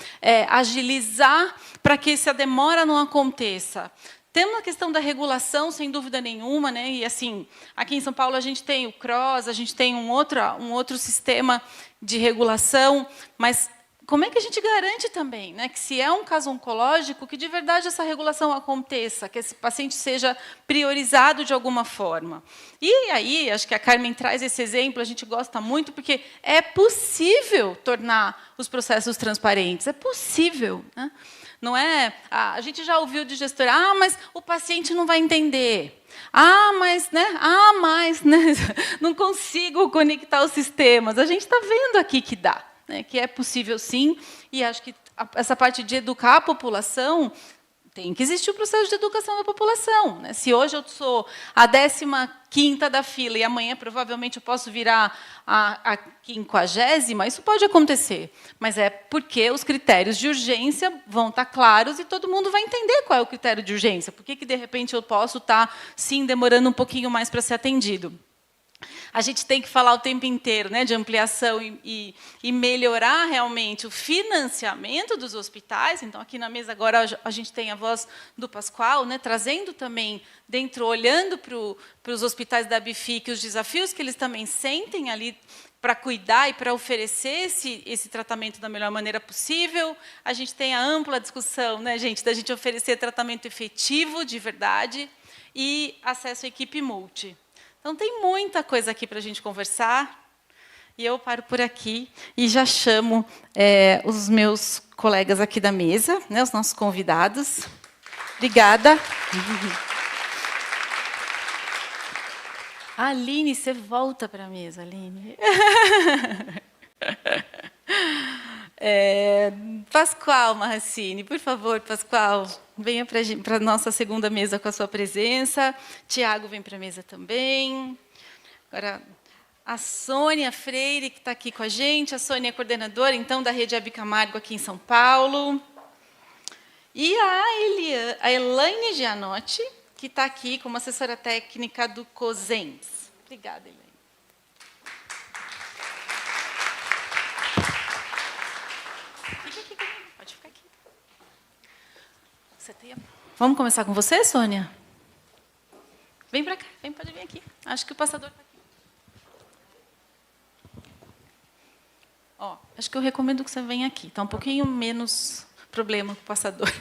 agilizar para que essa demora não aconteça? Tem uma questão da regulação, sem dúvida nenhuma. Né? E, assim, aqui em São Paulo, a gente tem o CROSS, a gente tem um outro sistema de regulação, mas como é que a gente garante também, né, que, se é um caso oncológico, que de verdade essa regulação aconteça, que esse paciente seja priorizado de alguma forma? E aí, acho que a Carmen traz esse exemplo, a gente gosta muito, porque é possível tornar os processos transparentes, é possível. Né? Não é? A gente já ouviu de gestor, mas o paciente não vai entender. Mas não consigo conectar os sistemas. A gente está vendo aqui que dá. Né, que é possível, sim, e acho que essa parte de educar a população, tem que existir o processo de educação da população. Né? Se hoje eu sou a 15ª da fila e amanhã, provavelmente, eu posso virar a 50ª, isso pode acontecer, mas é porque os critérios de urgência vão estar claros e todo mundo vai entender qual é o critério de urgência. Por que, de repente, eu posso estar, sim, demorando um pouquinho mais para ser atendido? A gente tem que falar o tempo inteiro, né, de ampliação e melhorar realmente o financiamento dos hospitais. Então, aqui na mesa agora a gente tem a voz do Pascoal, né, trazendo também, olhando para os hospitais da BIFIC, os desafios que eles também sentem ali para cuidar e para oferecer esse tratamento da melhor maneira possível. A gente tem a ampla discussão, né, gente, da gente oferecer tratamento efetivo, de verdade, e acesso à equipe multi. Então, tem muita coisa aqui para a gente conversar, e eu paro por aqui e já chamo os meus colegas aqui da mesa, né, os nossos convidados. Obrigada. Aline, você volta para a mesa, Aline. Pascoal Marracini, por favor, Pascoal, venha para a nossa segunda mesa com a sua presença. Tiago vem para a mesa também. Agora, a Sônia Freire, que está aqui com a gente. A Sônia é coordenadora, então, da Rede Hebe Camargo aqui em São Paulo. E a Elaine Gianotti, que está aqui como assessora técnica do COSENS. Obrigada, Elaine. Pode ficar aqui. Vamos começar com você, Sônia? Vem para cá, pode vir aqui. Acho que o passador está aqui. Acho que eu recomendo que você venha aqui. Está um pouquinho menos problema com o passador.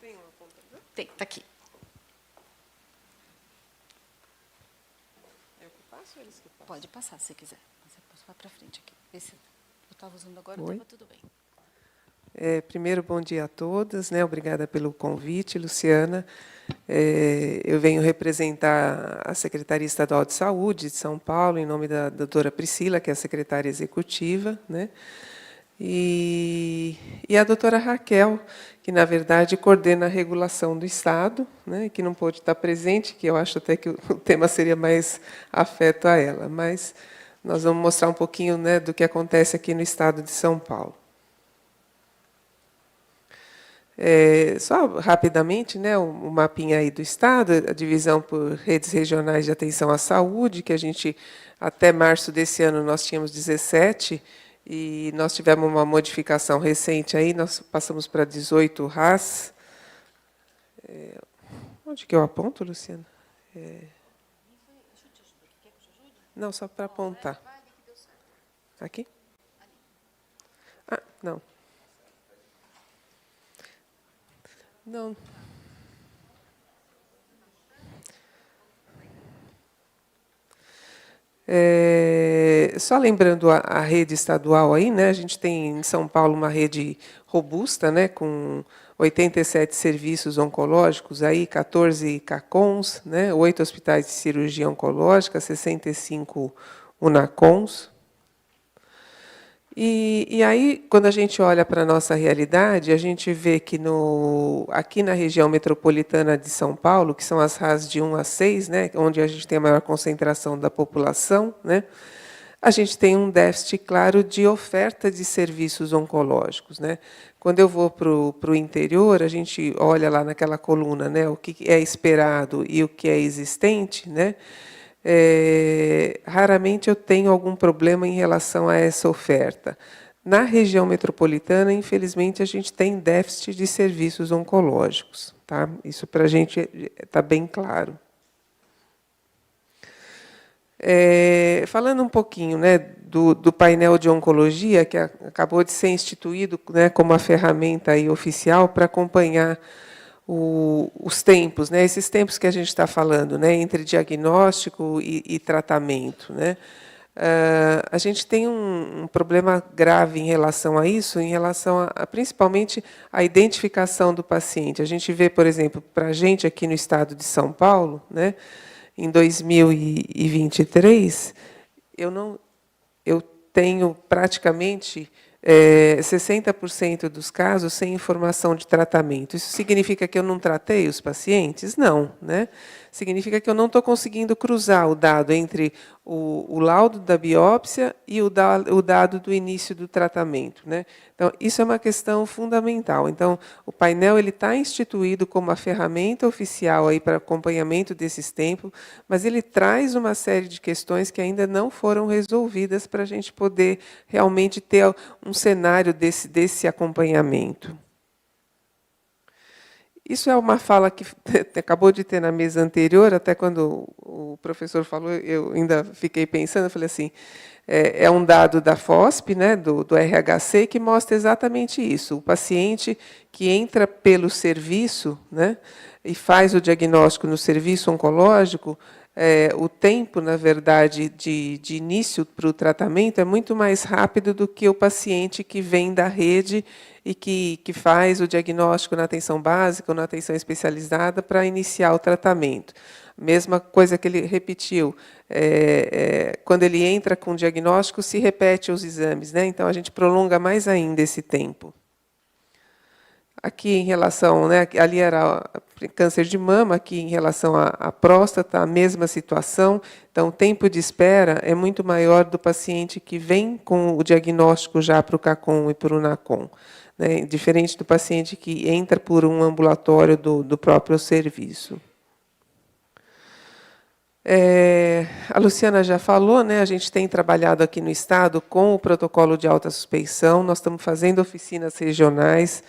Tem um apontador? Tem, está aqui. Eu que passo ou eles que passam? Pode passar, se quiser. Você vai para frente aqui. Esse eu estava usando agora, estava tudo bem. Primeiro, bom dia a todas. Né? Obrigada pelo convite, Luciana. Eu venho representar a Secretaria Estadual de Saúde de São Paulo, em nome da doutora Priscila, que é a secretária executiva, né? E a doutora Raquel, que, na verdade, coordena a regulação do Estado, né, que não pôde estar presente, que eu acho até que o tema seria mais afeto a ela, mas nós vamos mostrar um pouquinho, né, do que acontece aqui no Estado de São Paulo. Só rapidamente, né, um mapinha aí do Estado, a divisão por redes regionais de atenção à saúde, que a gente, até março desse ano, nós tínhamos 17, e nós tivemos uma modificação recente aí, nós passamos para 18 RAS. Onde que eu aponto, Luciana? Não, só para apontar. Aqui? Ah, não. Não. Só lembrando a rede estadual aí, né? A gente tem em São Paulo uma rede robusta, né? Com 87 serviços oncológicos aí, 14 CACONs, né? 8 hospitais de cirurgia oncológica, 65 UNACONs. E aí, quando a gente olha para a nossa realidade, a gente vê que aqui na região metropolitana de São Paulo, que são as RAS de 1 a 6, né, onde a gente tem a maior concentração da população, né, a gente tem um déficit claro de oferta de serviços oncológicos, né. Quando eu vou para o interior, a gente olha lá naquela coluna, né, o que é esperado e o que é existente, né. Raramente eu tenho algum problema em relação a essa oferta. Na região metropolitana, infelizmente, a gente tem déficit de serviços oncológicos. Tá? Isso para a gente está bem claro. Falando um pouquinho, né, do painel de oncologia, que acabou de ser instituído, né, como a ferramenta aí oficial para acompanhar os tempos, né, esses tempos que a gente está falando, né, entre diagnóstico e tratamento, né. A gente tem um problema grave em relação a isso, em relação principalmente à identificação do paciente. A gente vê, por exemplo, para a gente aqui no estado de São Paulo, né, em 2023, eu tenho praticamente 60% dos casos sem informação de tratamento. Isso significa que eu não tratei os pacientes? Não, né? Significa que eu não estou conseguindo cruzar o dado entre o laudo da biópsia e o dado do início do tratamento, né? Então, isso é uma questão fundamental. Então, o painel está instituído como a ferramenta oficial aí para acompanhamento desses tempos, mas ele traz uma série de questões que ainda não foram resolvidas para a gente poder realmente ter um cenário desse acompanhamento. Isso é uma fala que acabou de ter na mesa anterior, até quando o professor falou, eu ainda fiquei pensando, eu falei assim, é um dado da FOSP, né, do RHC, que mostra exatamente isso. O paciente que entra pelo serviço, né, e faz o diagnóstico no serviço oncológico, o tempo, na verdade, de início para o tratamento é muito mais rápido do que o paciente que vem da rede e que faz o diagnóstico na atenção básica ou na atenção especializada para iniciar o tratamento. Mesma coisa que ele repetiu, quando ele entra com o diagnóstico, se repete os exames, né? Então, a gente prolonga mais ainda esse tempo. Aqui, em relação, né, ali era câncer de mama, aqui em relação à próstata, a mesma situação. Então, o tempo de espera é muito maior do paciente que vem com o diagnóstico já para o CACON e para o NACON, né, diferente do paciente que entra por um ambulatório do próprio serviço. A Luciana já falou, né, a gente tem trabalhado aqui no Estado com o protocolo de alta suspeição, nós estamos fazendo oficinas regionais.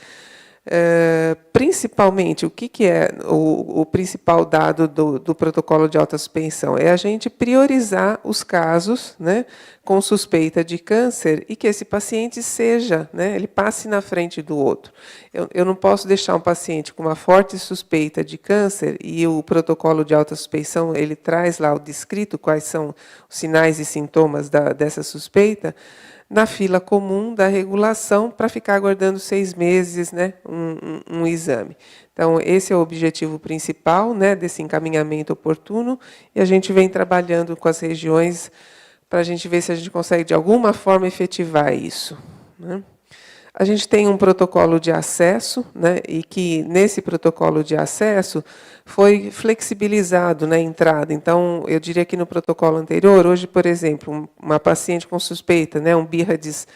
Principalmente, o que é o principal dado do protocolo de alta suspensão? É a gente priorizar os casos, né, com suspeita de câncer e que esse paciente seja, né, ele passe na frente do outro. Eu não posso deixar um paciente com uma forte suspeita de câncer e o protocolo de alta suspeição, ele traz lá o descrito quais são os sinais e sintomas dessa suspeita, na fila comum da regulação para ficar aguardando 6 meses, né, um exame. Então, esse é o objetivo principal, né, desse encaminhamento oportuno, e a gente vem trabalhando com as regiões para a gente ver se a gente consegue, de alguma forma, efetivar isso, né. A gente tem um protocolo de acesso, né, e que, nesse protocolo de acesso, foi flexibilizado na entrada. Então, eu diria que no protocolo anterior, hoje, por exemplo, uma paciente com suspeita, né, um BIRADS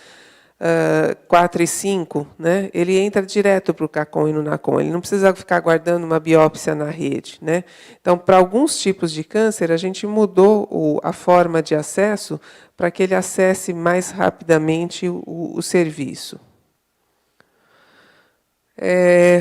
4 e 5, né, ele entra direto para o CACOM e no NACOM. Ele não precisa ficar aguardando uma biópsia na rede, né? Então, para alguns tipos de câncer, a gente mudou a forma de acesso para que ele acesse mais rapidamente o serviço.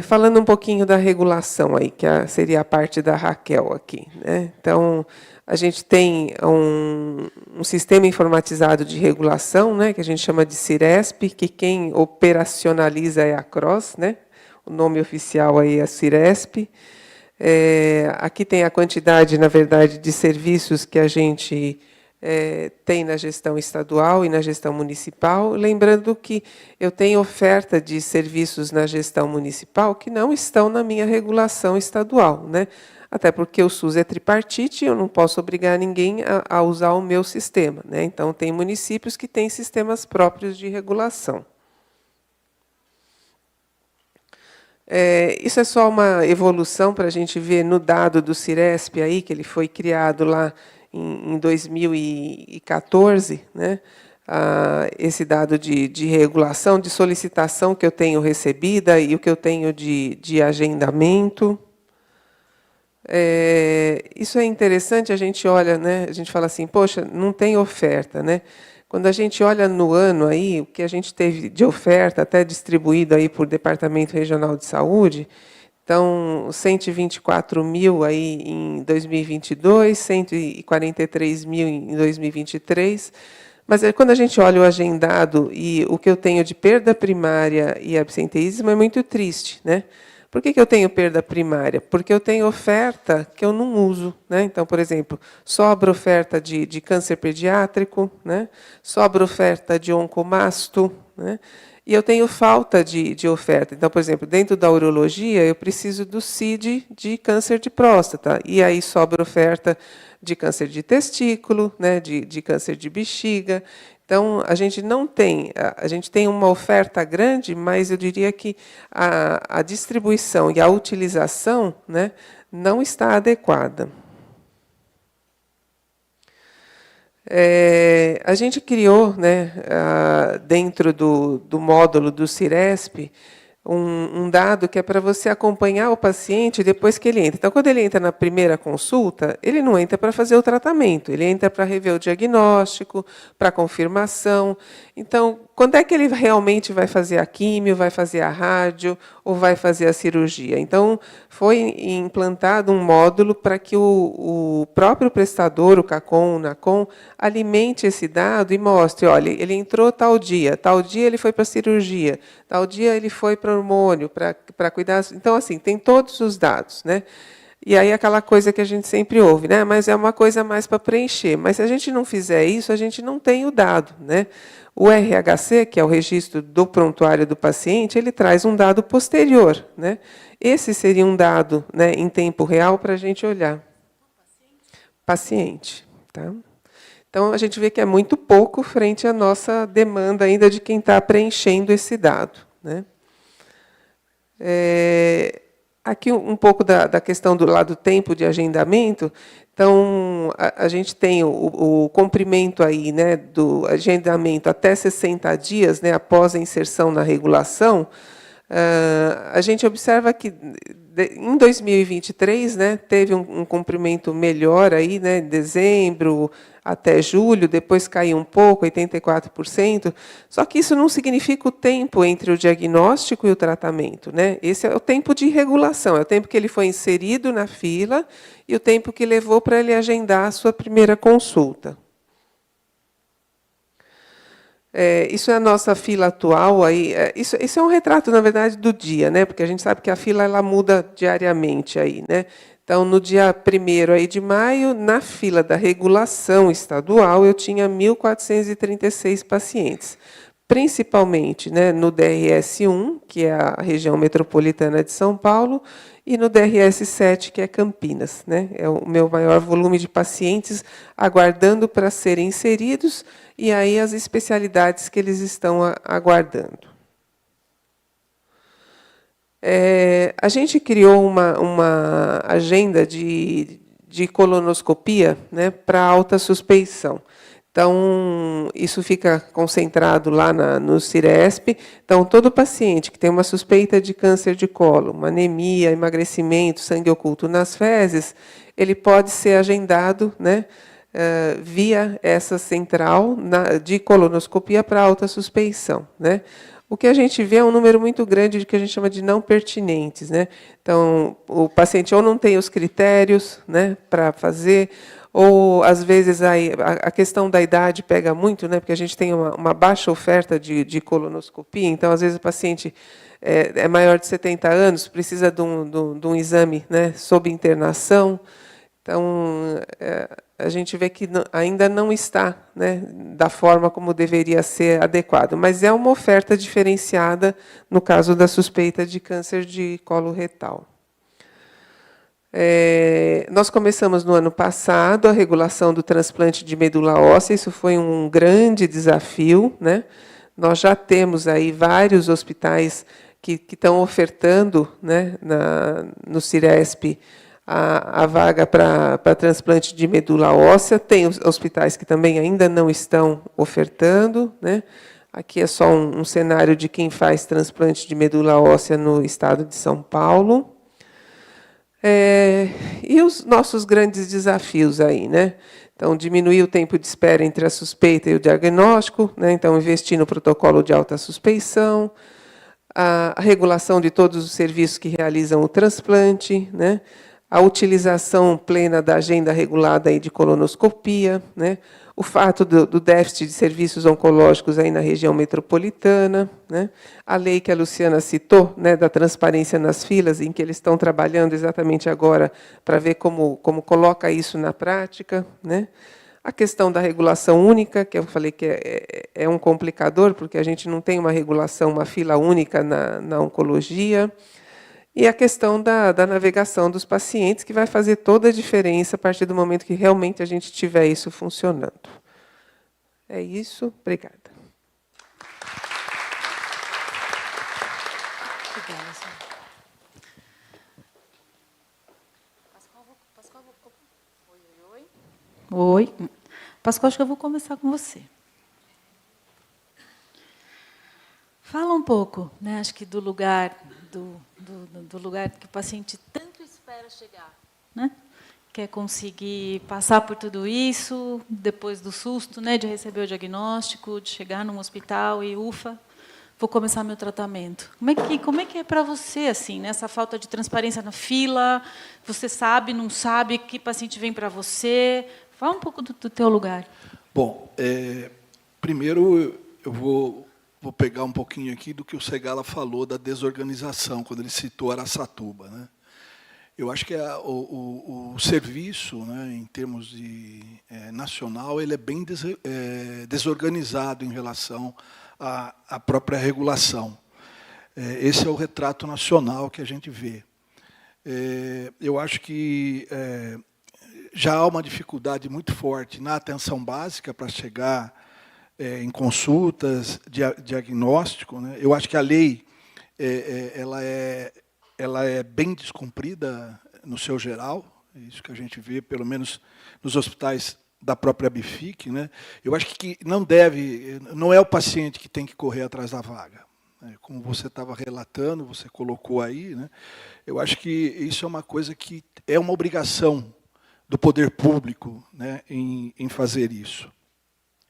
Falando um pouquinho da regulação, aí, que seria a parte da Raquel aqui, né? Então, a gente tem um sistema informatizado de regulação, né, que a gente chama de CIRESP, que quem operacionaliza é a CROSS, né? O nome oficial aí é a CIRESP. Aqui tem a quantidade, na verdade, de serviços que a gente tem na gestão estadual e na gestão municipal. Lembrando que eu tenho oferta de serviços na gestão municipal que não estão na minha regulação estadual, né? Até porque o SUS é tripartite, eu não posso obrigar ninguém a usar o meu sistema, né? Então, tem municípios que têm sistemas próprios de regulação. Isso é só uma evolução para a gente ver no dado do CIRESP, aí, que ele foi criado lá em 2014, né? Esse dado de regulação, de solicitação que eu tenho recebida e o que eu tenho de agendamento. Isso é interessante, a gente olha, né, a gente fala assim, poxa, não tem oferta, né? Quando a gente olha no ano aí, o que a gente teve de oferta, até distribuído aí por Departamento Regional de Saúde, então 124 mil aí em 2022, 143 mil em 2023, mas quando a gente olha o agendado e o que eu tenho de perda primária e absenteísmo, é muito triste, né? Por que eu tenho perda primária? Porque eu tenho oferta que eu não uso, né? Então, por exemplo, sobra oferta de câncer pediátrico, né? Sobra oferta de oncomasto, né? E eu tenho falta de oferta. Então, por exemplo, dentro da urologia, eu preciso do CID de câncer de próstata. E aí sobra oferta de câncer de testículo, né? de câncer de bexiga. Então, a gente tem uma oferta grande, mas eu diria que a distribuição e a utilização, né, não está adequada. A gente criou, né, dentro do módulo do CIRESP, um dado que é para você acompanhar o paciente depois que ele entra. Então, quando ele entra na primeira consulta, ele não entra para fazer o tratamento, ele entra para rever o diagnóstico, para confirmação. Então, quando é que ele realmente vai fazer a químio, vai fazer a rádio ou vai fazer a cirurgia? Então, foi implantado um módulo para que o próprio prestador, o CACOM, o NACOM, alimente esse dado e mostre, olha, ele entrou tal dia ele foi para a cirurgia, tal dia ele foi para o hormônio, para cuidar. Então, assim, tem todos os dados, né? E aí aquela coisa que a gente sempre ouve, né? Mas é uma coisa mais para preencher. Mas se a gente não fizer isso, a gente não tem o dado, né? O RHC, que é o registro do prontuário do paciente, ele traz um dado posterior, né? Esse seria um dado, né, em tempo real para a gente olhar. Paciente, tá? Então, a gente vê que é muito pouco frente à nossa demanda ainda de quem está preenchendo esse dado, né? Aqui um pouco da questão do lado do tempo de agendamento. Então, a gente tem o comprimento aí, né, do agendamento até 60 dias, né, após a inserção na regulação. A gente observa que em 2023, né, teve um comprimento melhor aí, né, em dezembro até julho, depois caiu um pouco, 84%. Só que isso não significa o tempo entre o diagnóstico e o tratamento, né? Esse é o tempo de regulação, é o tempo que ele foi inserido na fila e o tempo que levou para ele agendar a sua primeira consulta. Isso é a nossa fila atual. Aí, isso é um retrato, na verdade, do dia, né? Porque a gente sabe que a fila ela muda diariamente. Aí, né? Então, no dia 1º aí de maio, na fila da regulação estadual, eu tinha 1.436 pacientes, principalmente, né, no DRS-1, que é a região metropolitana de São Paulo, e no DRS-7, que é Campinas, né? É o meu maior volume de pacientes aguardando para serem inseridos, e aí as especialidades que eles estão aguardando. A gente criou uma agenda de colonoscopia, né, para alta suspeição. Então, isso fica concentrado lá no Ciresp. Então, todo paciente que tem uma suspeita de câncer de colo, uma anemia, emagrecimento, sangue oculto nas fezes, ele pode ser agendado, né, via essa central de colonoscopia para alta suspeição, né? O que a gente vê é um número muito grande de que a gente chama de não pertinentes, né? Então, o paciente ou não tem os critérios, né, para fazer, ou, às vezes, a questão da idade pega muito, né, porque a gente tem uma baixa oferta de colonoscopia, então, às vezes, o paciente é maior de 70 anos, precisa de um exame, né, sob internação. Então, a gente vê que ainda não está, né, da forma como deveria ser adequado, mas é uma oferta diferenciada no caso da suspeita de câncer de colo retal. Nós começamos no ano passado a regulação do transplante de medula óssea, isso foi um grande desafio, né? Nós já temos aí vários hospitais que estão ofertando, né, no Ciresp, a vaga para transplante de medula óssea. Tem hospitais que também ainda não estão ofertando, né? Aqui é só um cenário de quem faz transplante de medula óssea no estado de São Paulo. E os nossos grandes desafios aí, né? Então, diminuir o tempo de espera entre a suspeita e o diagnóstico, né? Então, investir no protocolo de alta suspeição, a regulação de todos os serviços que realizam o transplante, né? A utilização plena da agenda regulada aí de colonoscopia, né? O fato do déficit de serviços oncológicos aí na região metropolitana, né? A lei que a Luciana citou, né, da transparência nas filas, em que eles estão trabalhando exatamente agora para ver como coloca isso na prática, né? A questão da regulação única, que eu falei que é um complicador, porque a gente não tem uma regulação, uma fila única na oncologia. E a questão da navegação dos pacientes, que vai fazer toda a diferença a partir do momento que realmente a gente tiver isso funcionando. É isso. Obrigada. Obrigada, senhora. Oi. Pascoal, acho que eu vou começar com você. Fala um pouco, né, acho que do lugar que o paciente tanto espera chegar, né? Quer conseguir passar por tudo isso, depois do susto, né, de receber o diagnóstico, de chegar num hospital e, ufa, vou começar meu tratamento. Como é que é para você, assim, né, essa falta de transparência na fila? Você sabe, não sabe, que paciente vem para você? Fala um pouco do teu lugar. Bom, primeiro eu vou pegar um pouquinho aqui do que o Segala falou da desorganização, quando ele citou Araçatuba, né? Eu acho que o serviço, né, em termos de nacional, ele é bem desorganizado em relação à própria regulação. Esse é o retrato nacional que a gente vê. Eu acho que já há uma dificuldade muito forte na atenção básica para chegar em consultas, diagnóstico, né? Eu acho que a lei ela é bem descumprida no seu geral, isso que a gente vê, pelo menos nos hospitais da própria BIFIC, né? Eu acho que não é o paciente que tem que correr atrás da vaga, né? Como você estava relatando, você colocou aí, né? Eu acho que isso é uma coisa que é uma obrigação do poder público, né, em fazer isso.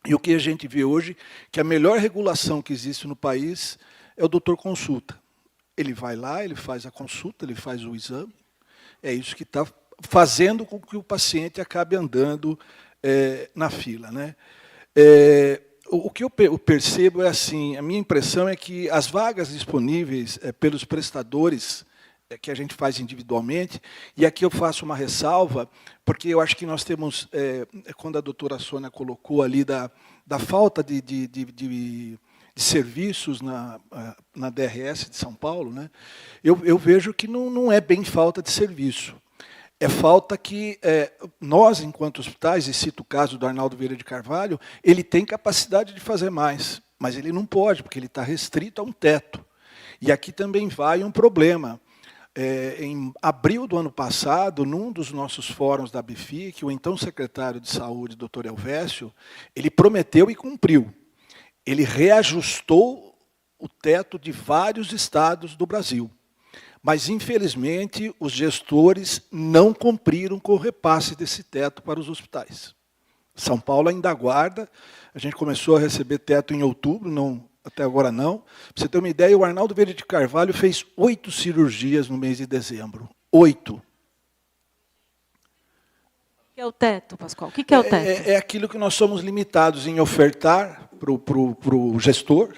E o que a gente vê hoje, que a melhor regulação que existe no país é o doutor consulta. Ele vai lá, ele faz a consulta, ele faz o exame. É isso que está fazendo com que o paciente acabe andando na fila, né? O que eu percebo é assim, a minha impressão é que as vagas disponíveis pelos prestadores que a gente faz individualmente, e aqui eu faço uma ressalva, porque eu acho que nós temos, quando a doutora Sônia colocou ali da falta de serviços na DRS de São Paulo, né, eu vejo que não é bem falta de serviço. É falta que nós, enquanto hospitais, e cito o caso do Arnaldo Vieira de Carvalho, ele tem capacidade de fazer mais, mas ele não pode, porque ele está restrito a um teto. E aqui também vai um problema. Em abril do ano passado, num dos nossos fóruns da BIFIC, o então secretário de Saúde, Dr. Elvésio, ele prometeu e cumpriu. Ele reajustou o teto de vários estados do Brasil. Mas, infelizmente, os gestores não cumpriram com o repasse desse teto para os hospitais. São Paulo ainda aguarda. A gente começou a receber teto em outubro, até agora não. Para você ter uma ideia, o Arnaldo Verde de Carvalho fez 8 cirurgias no mês de dezembro. 8. O que é o teto, Pascoal? O que é o teto? É aquilo que nós somos limitados em ofertar para o gestor.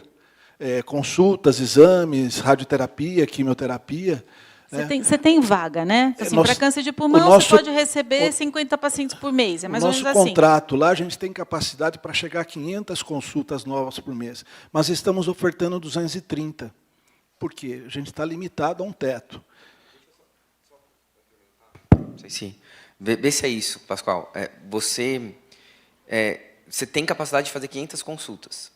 Consultas, exames, radioterapia, quimioterapia. Você tem vaga, né? Assim, para câncer de pulmão, você pode receber 50 pacientes por mês. É mais ou menos assim. No nosso contrato lá, a gente tem capacidade para chegar a 500 consultas novas por mês. Mas estamos ofertando 230. Por quê? A gente está limitado a um teto. Sim. Vê se é isso, Pascoal. Você tem capacidade de fazer 500 consultas.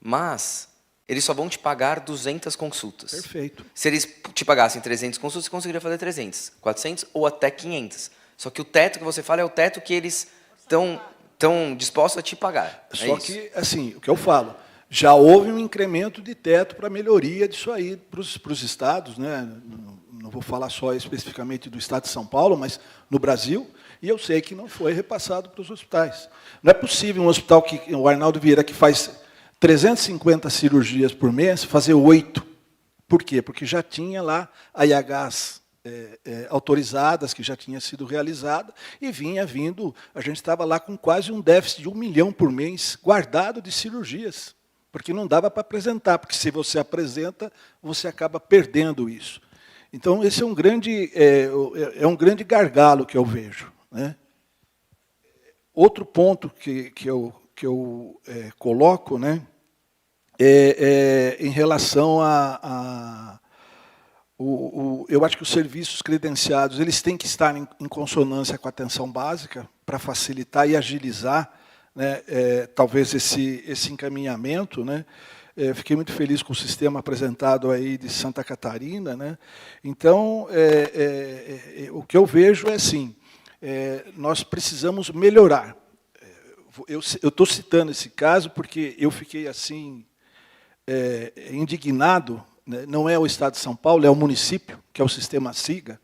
Mas eles só vão te pagar 200 consultas. Perfeito. Se eles te pagassem 300 consultas, você conseguiria fazer 300, 400 ou até 500. Só que o teto que você fala é o teto que eles estão dispostos a te pagar. Só que, assim, o que eu falo, já houve um incremento de teto para melhoria disso aí para os estados, né? Não vou falar só especificamente do estado de São Paulo, mas no Brasil, e eu sei que não foi repassado para os hospitais. Não é possível um hospital que o Arnaldo Vieira, que faz 350 cirurgias por mês, fazer 8. Por quê? Porque já tinha lá a IHs autorizadas, que já tinha sido realizada, e vinha vindo, a gente estava lá com quase um déficit de 1 milhão por mês guardado de cirurgias, porque não dava para apresentar, porque se você apresenta, você acaba perdendo isso. Então, esse é um grande gargalo que eu vejo, né? Outro ponto que eu coloco, né, em relação eu acho que os serviços credenciados eles têm que estar em consonância com a atenção básica para facilitar e agilizar, né, talvez esse encaminhamento, né. Fiquei muito feliz com o sistema apresentado aí de Santa Catarina, né. Então, o que eu vejo é assim, nós precisamos melhorar. Eu estou citando esse caso porque eu fiquei assim indignado, né? Não é o Estado de São Paulo, é o município, que é o sistema SIGA,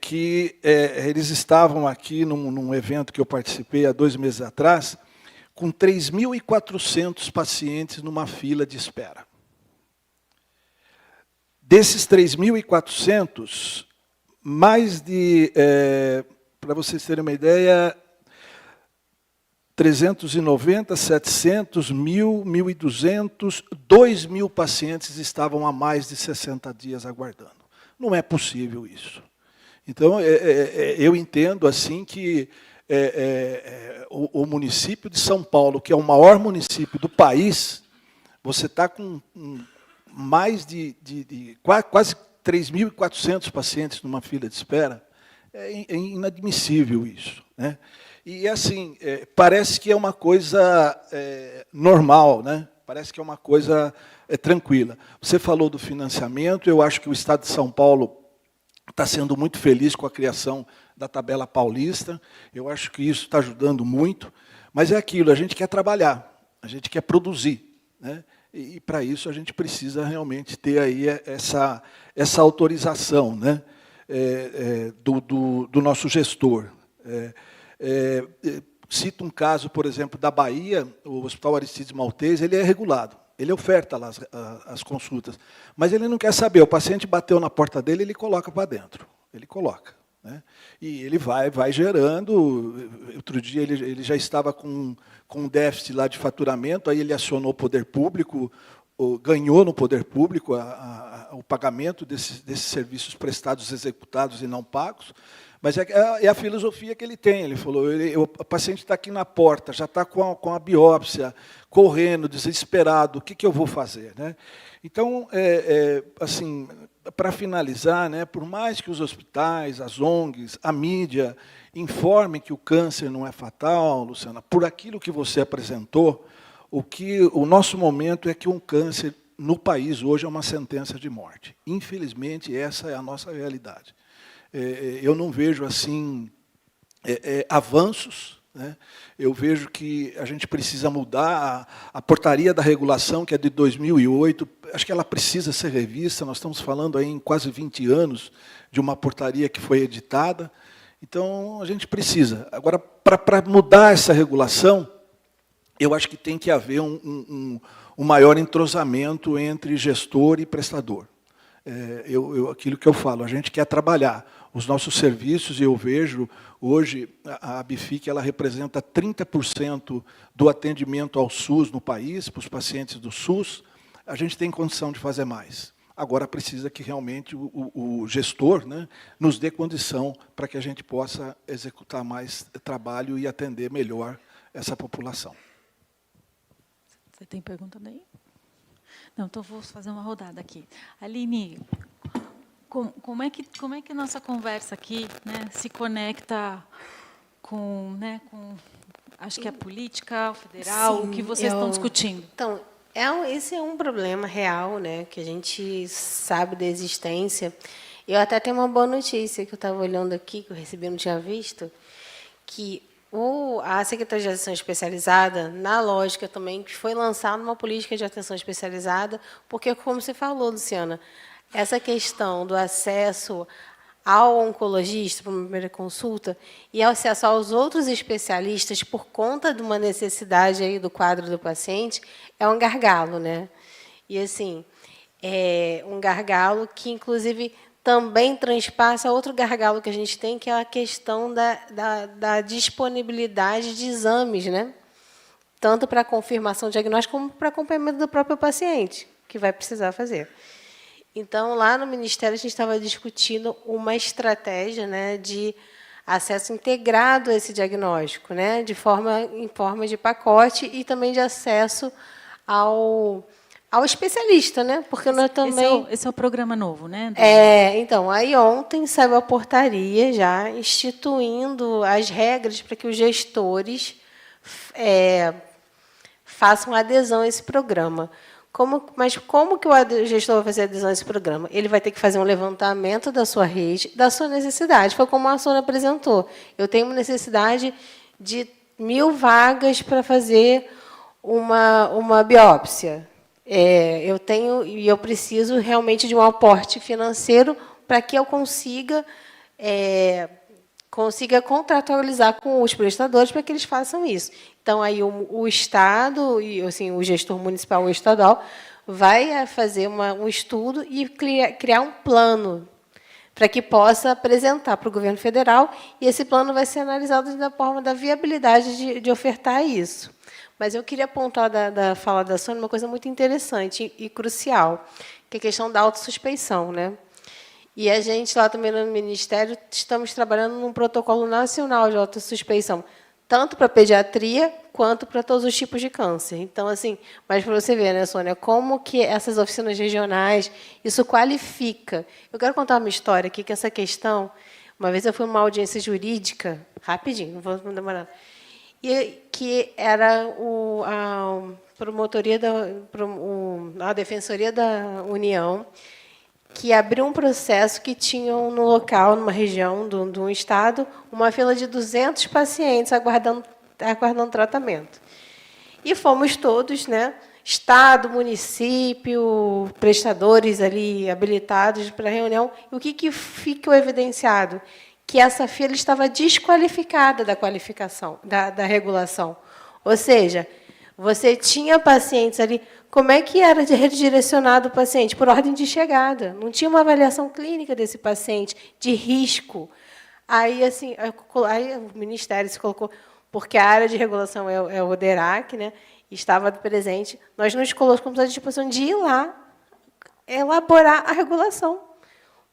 que eles estavam aqui num evento que eu participei há 2 meses atrás, com 3.400 pacientes numa fila de espera. Desses 3.400, mais de, para vocês terem uma ideia, 390, 700, 1.000, 1.200, 2.000 pacientes estavam há mais de 60 dias aguardando. Não é possível isso. Então, eu entendo assim que o município de São Paulo, que é o maior município do país, você está com mais de quase 3.400 pacientes numa fila de espera. É inadmissível isso, né? E, assim, parece que é uma coisa normal, né? Parece que é uma coisa tranquila. Você falou do financiamento, eu acho que o Estado de São Paulo está sendo muito feliz com a criação da tabela paulista, eu acho que isso está ajudando muito, mas é aquilo, a gente quer trabalhar, a gente quer produzir, né? E para isso a gente precisa realmente ter aí essa autorização, né? Do nosso gestor. Cito um caso, por exemplo, da Bahia, o Hospital Aristides Maltês, ele é regulado, ele oferta lá as consultas, mas ele não quer saber, o paciente bateu na porta dele, ele coloca para dentro, ele coloca, né? E ele vai gerando. Outro dia ele já estava com um déficit lá de faturamento, aí ele acionou o poder público, ganhou no poder público o pagamento desses serviços prestados, executados e não pagos. Mas é a filosofia que ele tem. Ele falou, o paciente está aqui na porta, já está com a biópsia, correndo, desesperado, o que eu vou fazer, né? Então, assim, para finalizar, né, por mais que os hospitais, as ONGs, a mídia informem que o câncer não é fatal, Luciana, por aquilo que você apresentou, o nosso momento é que um câncer no país hoje é uma sentença de morte. Infelizmente, essa é a nossa realidade. Eu não vejo assim avanços, né? Eu vejo que a gente precisa mudar a portaria da regulação, que é de 2008, acho que ela precisa ser revista, nós estamos falando aí em quase 20 anos de uma portaria que foi editada, então a gente precisa. Agora, para mudar essa regulação, eu acho que tem que haver um maior entrosamento entre gestor e prestador. Aquilo que eu falo, a gente quer trabalhar os nossos serviços, e eu vejo, hoje, a ABFIC ela representa 30% do atendimento ao SUS no país, para os pacientes do SUS, a gente tem condição de fazer mais. Agora precisa que realmente o gestor, né, nos dê condição para que a gente possa executar mais trabalho e atender melhor essa população. Você tem pergunta daí? Não, então vou fazer uma rodada aqui. Aline, como é que a nossa conversa aqui, né, se conecta com, acho que a política, o federal, Sim, o que vocês estão discutindo? Então, esse é um problema real, né, que a gente sabe da existência. Eu até tenho uma boa notícia que eu estava olhando aqui, que eu recebi, não tinha visto, que a Secretaria de Atenção Especializada, na lógica também, que foi lançada uma política de atenção especializada, porque, como você falou, Luciana, essa questão do acesso ao oncologista para uma primeira consulta e ao acesso aos outros especialistas por conta de uma necessidade aí do quadro do paciente é um gargalo, né? E assim, é um gargalo que, inclusive, também transpassa outro gargalo que a gente tem, que é a questão da disponibilidade de exames, né? Tanto para confirmação diagnóstica como para acompanhamento do próprio paciente, que vai precisar fazer. Então, lá no Ministério, a gente estava discutindo uma estratégia, né, de acesso integrado a esse diagnóstico, né, em forma de pacote e também de acesso ao especialista, né? Porque nós também... Esse é o programa novo, né? Então, aí ontem saiu a portaria já instituindo as regras para que os gestores façam adesão a esse programa. Mas como que o gestor vai fazer adesão a esse programa? Ele vai ter que fazer um levantamento da sua rede, da sua necessidade. Foi como a Sônia apresentou. Eu tenho uma necessidade de 1.000 vagas para fazer uma biópsia. Eu preciso realmente de um aporte financeiro para que eu consiga contratualizar com os prestadores para que eles façam isso. Então, aí o Estado, e assim, o gestor municipal ou estadual, vai fazer um estudo e criar um plano para que possa apresentar para o governo federal, e esse plano vai ser analisado da forma da viabilidade de ofertar isso. Mas eu queria apontar da fala da Sônia uma coisa muito interessante e crucial, que é a questão da autossuspeição, né? E a gente, lá também no Ministério, estamos trabalhando num protocolo nacional de autossuspeição, tanto para pediatria quanto para todos os tipos de câncer. Então, assim, mas para você ver, né, Sônia, como que essas oficinas regionais, isso qualifica. Eu quero contar uma história aqui, que essa questão, uma vez eu fui numa audiência jurídica, rapidinho, não vou demorar, e que era a promotoria a Defensoria da União, que abriu um processo que tinham no local, numa região de um estado, uma fila de 200 pacientes aguardando tratamento. E fomos todos, né, Estado, município, prestadores ali habilitados para a reunião. E o que ficou evidenciado? Que essa fila estava desqualificada da qualificação, da regulação. Ou seja, você tinha pacientes ali. Como é que era redirecionado o paciente? Por ordem de chegada. Não tinha uma avaliação clínica desse paciente, de risco. Aí, assim, o Ministério se colocou, porque a área de regulação é o DERAC, né, estava presente, nós nos colocamos à disposição de ir lá elaborar a regulação.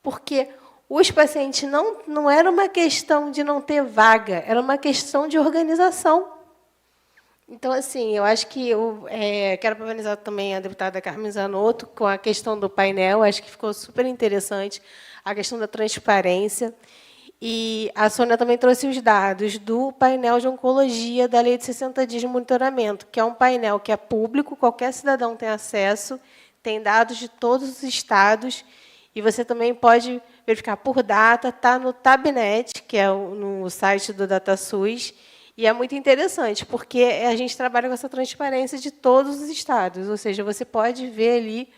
Porque os pacientes não era uma questão de não ter vaga, era uma questão de organização. Então, assim, eu acho que quero parabenizar também a deputada Carmen Zanotto com a questão do painel, acho que ficou super interessante, a questão da transparência. E a Sônia também trouxe os dados do painel de oncologia da Lei de 60 dias de monitoramento, que é um painel que é público, qualquer cidadão tem acesso, tem dados de todos os estados, e você também pode verificar por data, está no Tabnet, que é no site do DataSUS, e é muito interessante, porque a gente trabalha com essa transparência de todos os estados, ou seja, você pode ver ali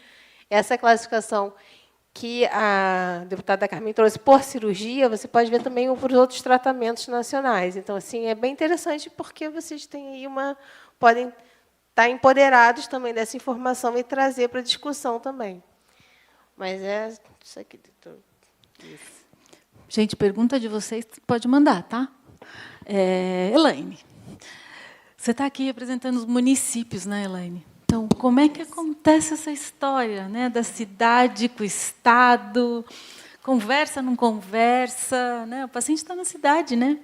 essa classificação que a deputada Carmen trouxe por cirurgia, você pode ver também por outros tratamentos nacionais. Então, assim, é bem interessante, porque vocês têm aí podem estar empoderados também dessa informação e trazer para a discussão também. Mas é isso aqui. Isso. Gente, pergunta de vocês, pode mandar, tá? Elaine, você está aqui representando os municípios, né, Elaine? Então, como é que acontece essa história, né, da cidade com o Estado? Conversa, não conversa? Né? O paciente está na cidade, né?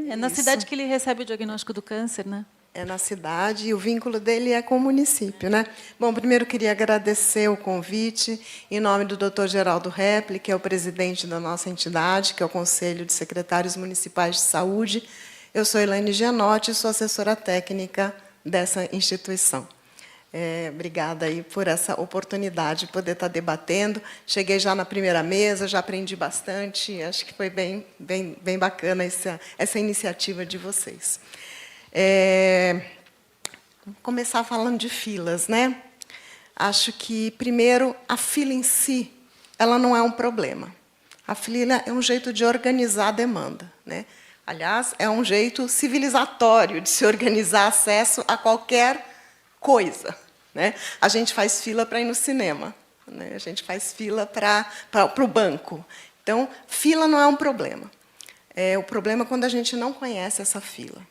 É na cidade que ele recebe o diagnóstico do câncer, né? É na cidade e o vínculo dele é com o município, né? Bom, primeiro queria agradecer o convite em nome do Dr. Geraldo Repli, que é o presidente da nossa entidade, que é o Conselho de Secretários Municipais de Saúde. Eu sou Elaine Gianotti, sou assessora técnica dessa instituição. Obrigada aí por essa oportunidade de poder estar debatendo. Cheguei já na primeira mesa, já aprendi bastante. Acho que foi bem bacana essa iniciativa de vocês. Vamos começar falando de filas, né? Acho que, primeiro, a fila em si, ela não é um problema. A fila é um jeito de organizar a demanda, né? Aliás, é um jeito civilizatório de se organizar acesso a qualquer coisa, né? A gente faz fila para ir no cinema, né? A gente faz fila para o banco. Então, fila não é um problema. O problema é quando a gente não conhece essa fila.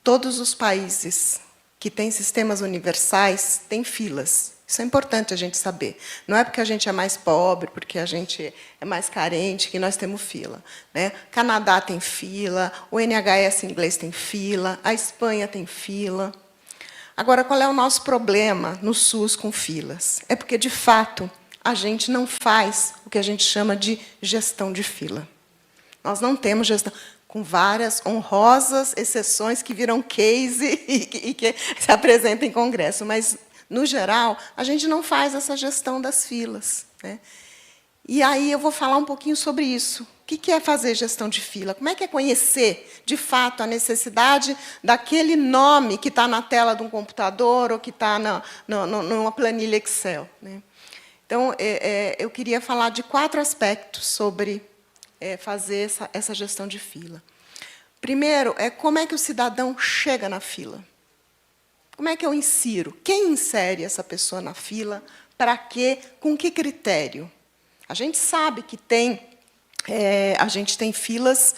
Todos os países que têm sistemas universais têm filas. Isso é importante a gente saber. Não é porque a gente é mais pobre, porque a gente é mais carente, que nós temos fila, né? Canadá tem fila, o NHS inglês tem fila, a Espanha tem fila. Agora, qual é o nosso problema no SUS com filas? É porque, de fato, a gente não faz o que a gente chama de gestão de fila. Nós não temos gestão, com várias honrosas exceções que viram case e que se apresentam em congresso, mas, no geral, a gente não faz essa gestão das filas, né? E aí eu vou falar um pouquinho sobre isso. O que é fazer gestão de fila? Como é que é conhecer, de fato, a necessidade daquele nome que está na tela de um computador ou que está numa planilha Excel, né? Então, eu queria falar de 4 aspectos sobre fazer essa gestão de fila. Primeiro, como é que o cidadão chega na fila? Como é que eu insiro? Quem insere essa pessoa na fila? Para quê? Com que critério? A gente sabe que a gente tem filas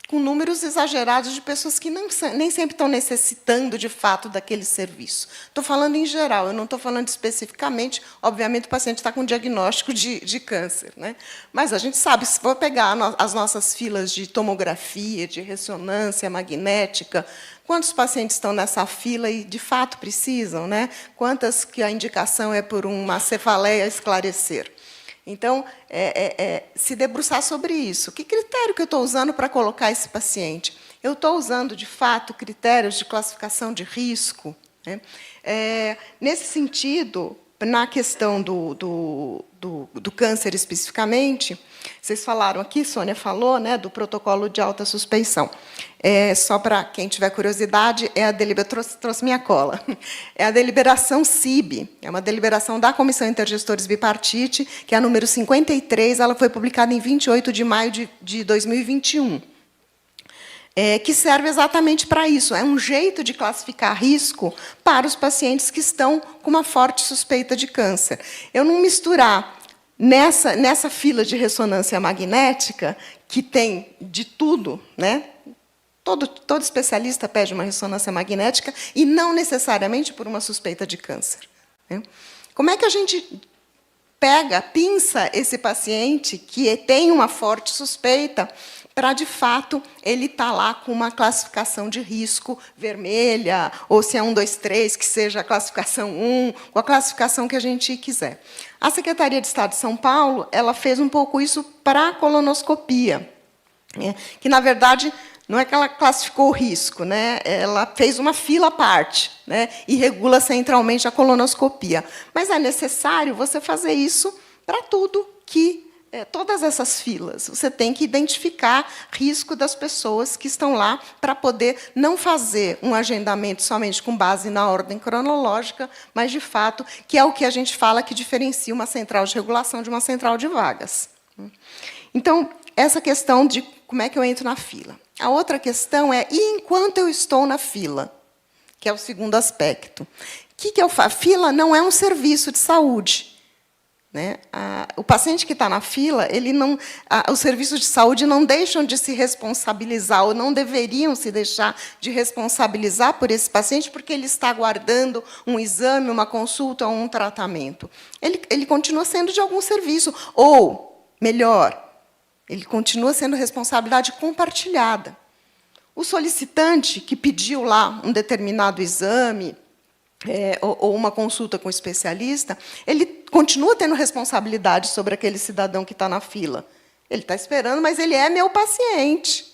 com números exagerados de pessoas que nem sempre estão necessitando, de fato, daquele serviço. Estou falando em geral, eu não estou falando especificamente. Obviamente, o paciente está com diagnóstico de câncer, né? Mas a gente sabe, se for pegar as nossas filas de tomografia, de ressonância magnética, quantos pacientes estão nessa fila e, de fato, precisam, né? Quantas que a indicação é por uma cefaleia a esclarecer? Então, se debruçar sobre isso. Que critério que eu estou usando para colocar esse paciente? Eu estou usando, de fato, critérios de classificação de risco, né? Nesse sentido, na questão do câncer especificamente, vocês falaram aqui, Sônia falou, né, do protocolo de alta suspeição. Só para quem tiver curiosidade, trouxe minha cola. É a deliberação CIB, é uma deliberação da Comissão Intergestores Bipartite, que é a número 53, ela foi publicada em 28 de maio de 2021. Que serve exatamente para isso. É um jeito de classificar risco para os pacientes que estão com uma forte suspeita de câncer. Eu não misturar nessa fila de ressonância magnética, que tem de tudo, né? Todo especialista pede uma ressonância magnética, e não necessariamente por uma suspeita de câncer, né? Como é que a gente pinça esse paciente que tem uma forte suspeita para, de fato, ele estar lá com uma classificação de risco vermelha, ou se é 1, 2, 3, que seja a classificação 1, com a classificação que a gente quiser. A Secretaria de Estado de São Paulo ela fez um pouco isso para a colonoscopia, né? Que, na verdade, Não é que ela classificou o risco, né? Ela fez uma fila à parte, né? E regula centralmente a colonoscopia. Mas é necessário você fazer isso para tudo que todas essas filas. Você tem que identificar risco das pessoas que estão lá para poder não fazer um agendamento somente com base na ordem cronológica, mas, de fato, que é o que a gente fala que diferencia uma central de regulação de uma central de vagas. Então, essa questão de como é que eu entro na fila. A outra questão é, e enquanto eu estou na fila? Que é o segundo aspecto. O que eu faço? Fila não é um serviço de saúde. Né? O paciente que está na fila, os serviços de saúde não deixam de se responsabilizar, ou não deveriam se deixar de responsabilizar por esse paciente, porque ele está aguardando um exame, uma consulta ou um tratamento. Ele continua sendo de algum serviço, ou, melhor, ele continua sendo responsabilidade compartilhada. O solicitante que pediu lá um determinado exame, ou uma consulta com o especialista, ele continua tendo responsabilidade sobre aquele cidadão que está na fila. Ele está esperando, mas ele é meu paciente.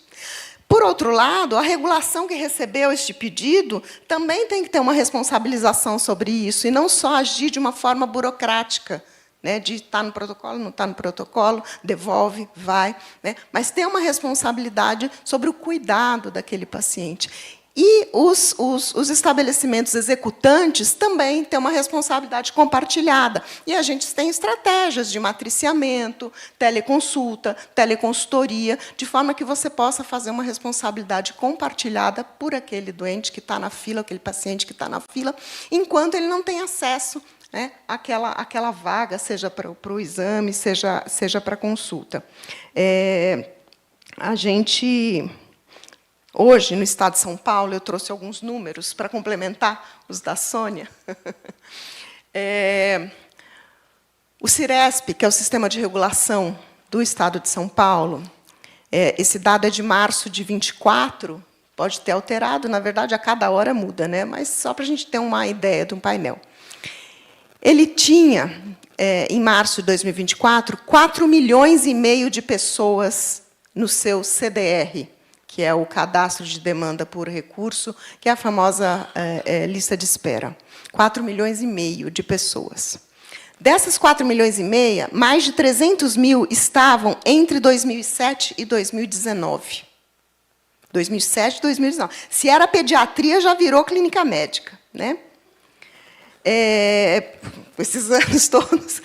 Por outro lado, a regulação que recebeu este pedido também tem que ter uma responsabilização sobre isso, e não só agir de uma forma burocrática, né, de estar no protocolo, não está no protocolo, devolve, vai, né, mas ter uma responsabilidade sobre o cuidado daquele paciente. E os estabelecimentos executantes também têm uma responsabilidade compartilhada. E a gente tem estratégias de matriciamento, teleconsulta, teleconsultoria, de forma que você possa fazer uma responsabilidade compartilhada por aquele doente que está na fila, aquele paciente que está na fila, enquanto ele não tem acesso, né, àquela vaga, seja para o exame, seja para a consulta. A gente... Hoje, no Estado de São Paulo, eu trouxe alguns números para complementar os da Sônia. O Ciresp, que é o Sistema de Regulação do Estado de São Paulo, esse dado é de março de 24, pode ter alterado, na verdade, a cada hora muda, né? Mas só para a gente ter uma ideia de um painel. Ele tinha, em março de 2024, 4,5 milhões de pessoas no seu CDR, que é o cadastro de demanda por recurso, que é a famosa lista de espera. 4,5 milhões de pessoas. Dessas 4,5 milhões, mais de 300 mil estavam entre 2007 e 2019. 2007 e 2019. Se era pediatria, já virou clínica médica, né? Esses anos todos.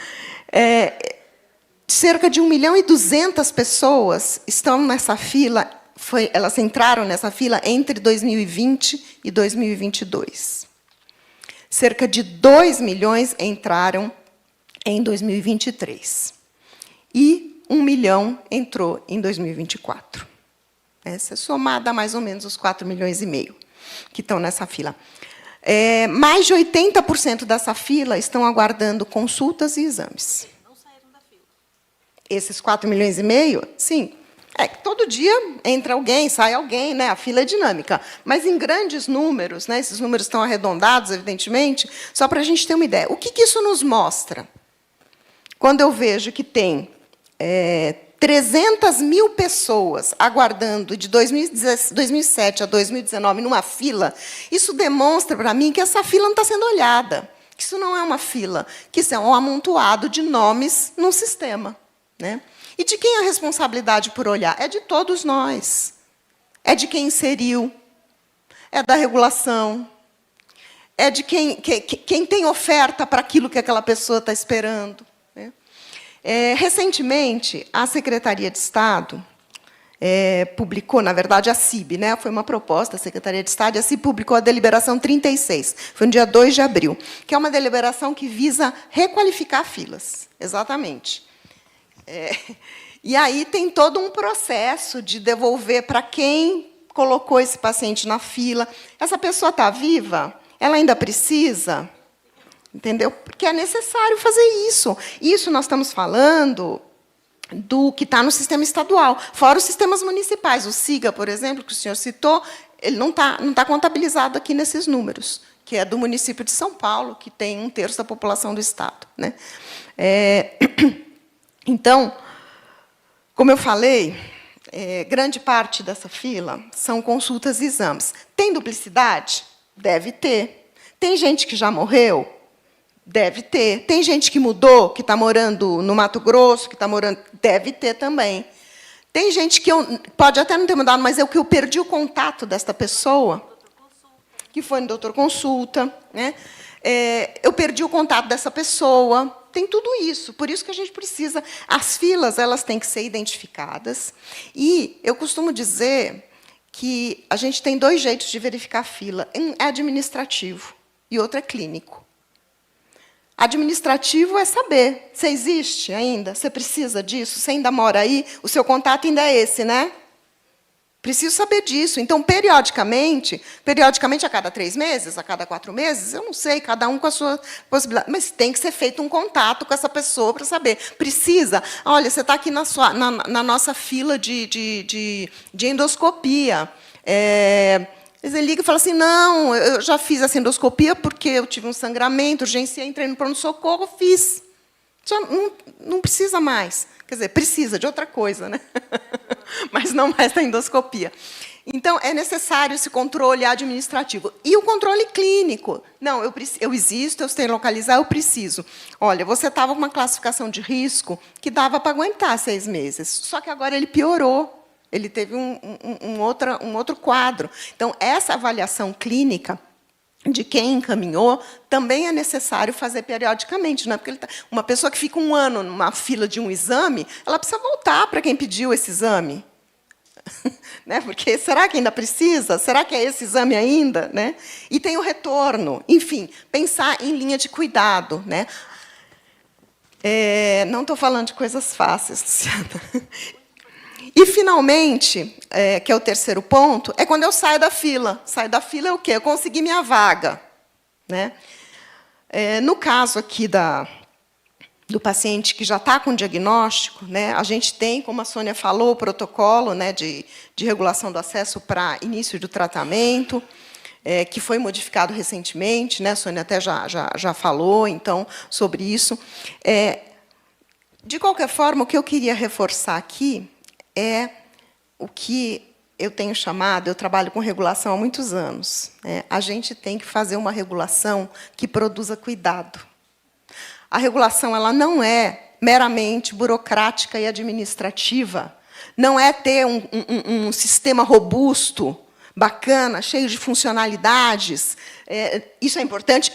Cerca de 1.200.000 pessoas estão nessa fila. Elas entraram nessa fila entre 2020 e 2022. Cerca de 2 milhões entraram em 2023. E 1 milhão entrou em 2024. Essa é somada a mais ou menos os 4,5 milhões que estão nessa fila. Mais de 80% dessa fila estão aguardando consultas e exames. Não saíram da fila. Esses 4,5 milhões? Sim. Todo dia entra alguém, sai alguém, né? A fila é dinâmica. Mas, em grandes números, né? Esses números estão arredondados, evidentemente, só para a gente ter uma ideia. O que isso nos mostra? Quando eu vejo que tem 300 mil pessoas aguardando de 2007 a 2019 numa fila, isso demonstra para mim que essa fila não está sendo olhada, que isso não é uma fila, que isso é um amontoado de nomes num sistema, né? E de quem é a responsabilidade por olhar? É de todos nós. É de quem inseriu, é da regulação, é de quem tem oferta para aquilo que aquela pessoa está esperando, né? Recentemente, a Secretaria de Estado publicou, na verdade, a CIB, né? Foi uma proposta da Secretaria de Estado, e a CIB publicou a deliberação 36, foi no dia 2 de abril, que é uma deliberação que visa requalificar filas, exatamente. E aí tem todo um processo de devolver para quem colocou esse paciente na fila. Essa pessoa está viva? Ela ainda precisa? Entendeu? Porque é necessário fazer isso. Isso nós estamos falando do que está no sistema estadual, fora os sistemas municipais. O SIGA, por exemplo, que o senhor citou, ele não está contabilizado aqui nesses números, que é do município de São Paulo, que tem 1/3 da população do Estado, né? Então, como eu falei, grande parte dessa fila são consultas e exames. Tem duplicidade? Deve ter. Tem gente que já morreu? Deve ter. Tem gente que mudou, que está morando no Mato Grosso, que está morando... Deve ter também. Tem gente que pode até não ter mudado, mas eu perdi o contato desta pessoa, que foi no doutor consulta, né? Eu perdi o contato dessa pessoa. Tem tudo isso. Por isso que a gente precisa... As filas, elas têm que ser identificadas. E eu costumo dizer que a gente tem 2 jeitos de verificar a fila. Um é administrativo e outro é clínico. Administrativo é saber, você existe ainda, você precisa disso, você ainda mora aí, o seu contato ainda é esse, né? Preciso saber disso. Então, periodicamente a cada 3 meses, a cada 4 meses, eu não sei, cada um com a sua possibilidade, mas tem que ser feito um contato com essa pessoa para saber. Precisa, olha, você está aqui na nossa fila de endoscopia. Ele liga e fala assim, não, eu já fiz essa endoscopia porque eu tive um sangramento, urgência, entrei no pronto-socorro, fiz. Já não precisa mais. Quer dizer, precisa de outra coisa, né? Mas não mais da endoscopia. Então, é necessário esse controle administrativo. E o controle clínico. Não, eu existo, eu sei localizar, eu preciso. Olha, você estava com uma classificação de risco que dava para aguentar 6 meses. Só que agora ele piorou. Ele teve um outro quadro. Então, essa avaliação clínica de quem encaminhou também é necessário fazer periodicamente. Não é porque uma pessoa que fica 1 ano numa fila de um exame, ela precisa voltar para quem pediu esse exame. Né? Porque será que ainda precisa? Será que é esse exame ainda? Né? E tem o retorno. Enfim, pensar em linha de cuidado. Né? Não estou falando de coisas fáceis, Luciana. E, finalmente, que é o 3º ponto, é quando eu saio da fila. Saio da fila é o quê? Eu consegui minha vaga. Né? No caso aqui do paciente que já está com diagnóstico, né, a gente tem, como a Sônia falou, o protocolo, né, de regulação do acesso para início do tratamento, que foi modificado recentemente, né, a Sônia até já falou então, sobre isso. De qualquer forma, o que eu queria reforçar aqui é o que eu tenho chamado, eu trabalho com regulação há muitos anos. A gente tem que fazer uma regulação que produza cuidado. A regulação ela não é meramente burocrática e administrativa, não é ter um sistema robusto, bacana, cheio de funcionalidades. Isso é importante?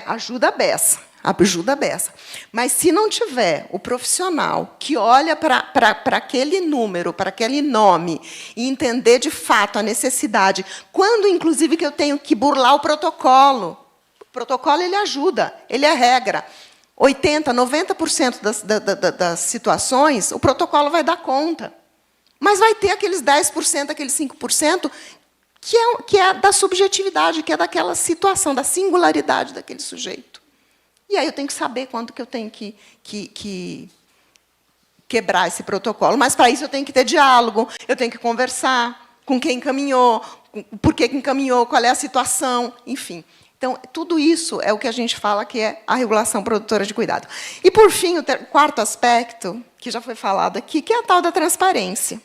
Ajuda a beça. Ajuda a beça. Mas, se não tiver o profissional que olha para aquele número, para aquele nome, e entender, de fato, a necessidade, quando, inclusive, que eu tenho que burlar o protocolo ele ajuda, ele é regra. 80%, 90% das situações, o protocolo vai dar conta. Mas vai ter aqueles 10%, aqueles 5%, que é da subjetividade, que é daquela situação, da singularidade daquele sujeito. E aí eu tenho que saber quando que eu tenho que quebrar esse protocolo. Mas, para isso, eu tenho que ter diálogo, eu tenho que conversar com quem encaminhou, por que encaminhou, qual é a situação, enfim. Então, tudo isso é o que a gente fala que é a regulação produtora de cuidado. E, por fim, o 4º aspecto, que já foi falado aqui, que é a tal da transparência.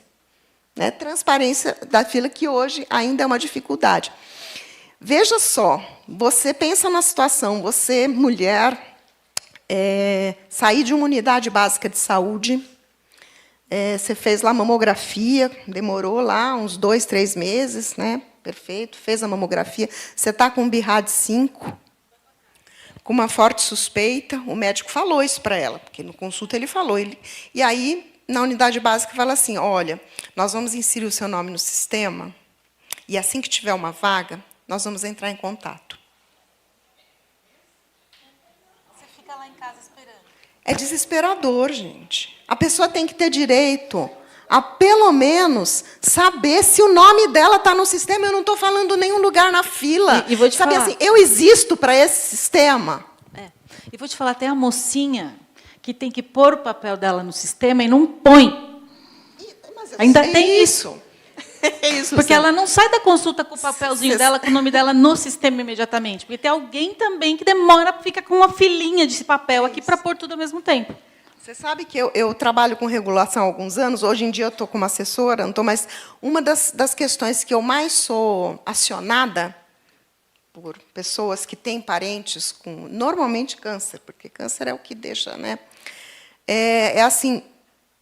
Né? Transparência da fila, que hoje ainda é uma dificuldade. Veja só, você pensa na situação, você, mulher, sair de uma unidade básica de saúde, você fez lá a mamografia, demorou lá uns 2, 3 meses, né? Perfeito, fez a mamografia, você está com um BIRAD 5, com uma forte suspeita, o médico falou isso para ela, porque no consulta ele falou. E aí, na unidade básica, fala assim, olha, nós vamos inserir o seu nome no sistema, e assim que tiver uma vaga, nós vamos entrar em contato. Você fica lá em casa esperando. É desesperador, gente. A pessoa tem que ter direito a, pelo menos, saber se o nome dela está no sistema. Eu não estou falando nenhum lugar na fila. E vou te saber falar. Assim, eu existo para esse sistema. E vou te falar, até a mocinha que tem que pôr o papel dela no sistema e não põe. Ainda tem isso. Isso, porque sim. ela não sai da consulta com o papelzinho dela, com o nome dela no sistema imediatamente. Porque tem alguém também que demora, fica com uma filinha de papel aqui para pôr tudo ao mesmo tempo. Você sabe que eu trabalho com regulação há alguns anos. Hoje em dia eu estou como assessora, não estou, mas uma das questões que eu mais sou acionada por pessoas que têm parentes com, normalmente, câncer, porque câncer é o que deixa, né? É assim,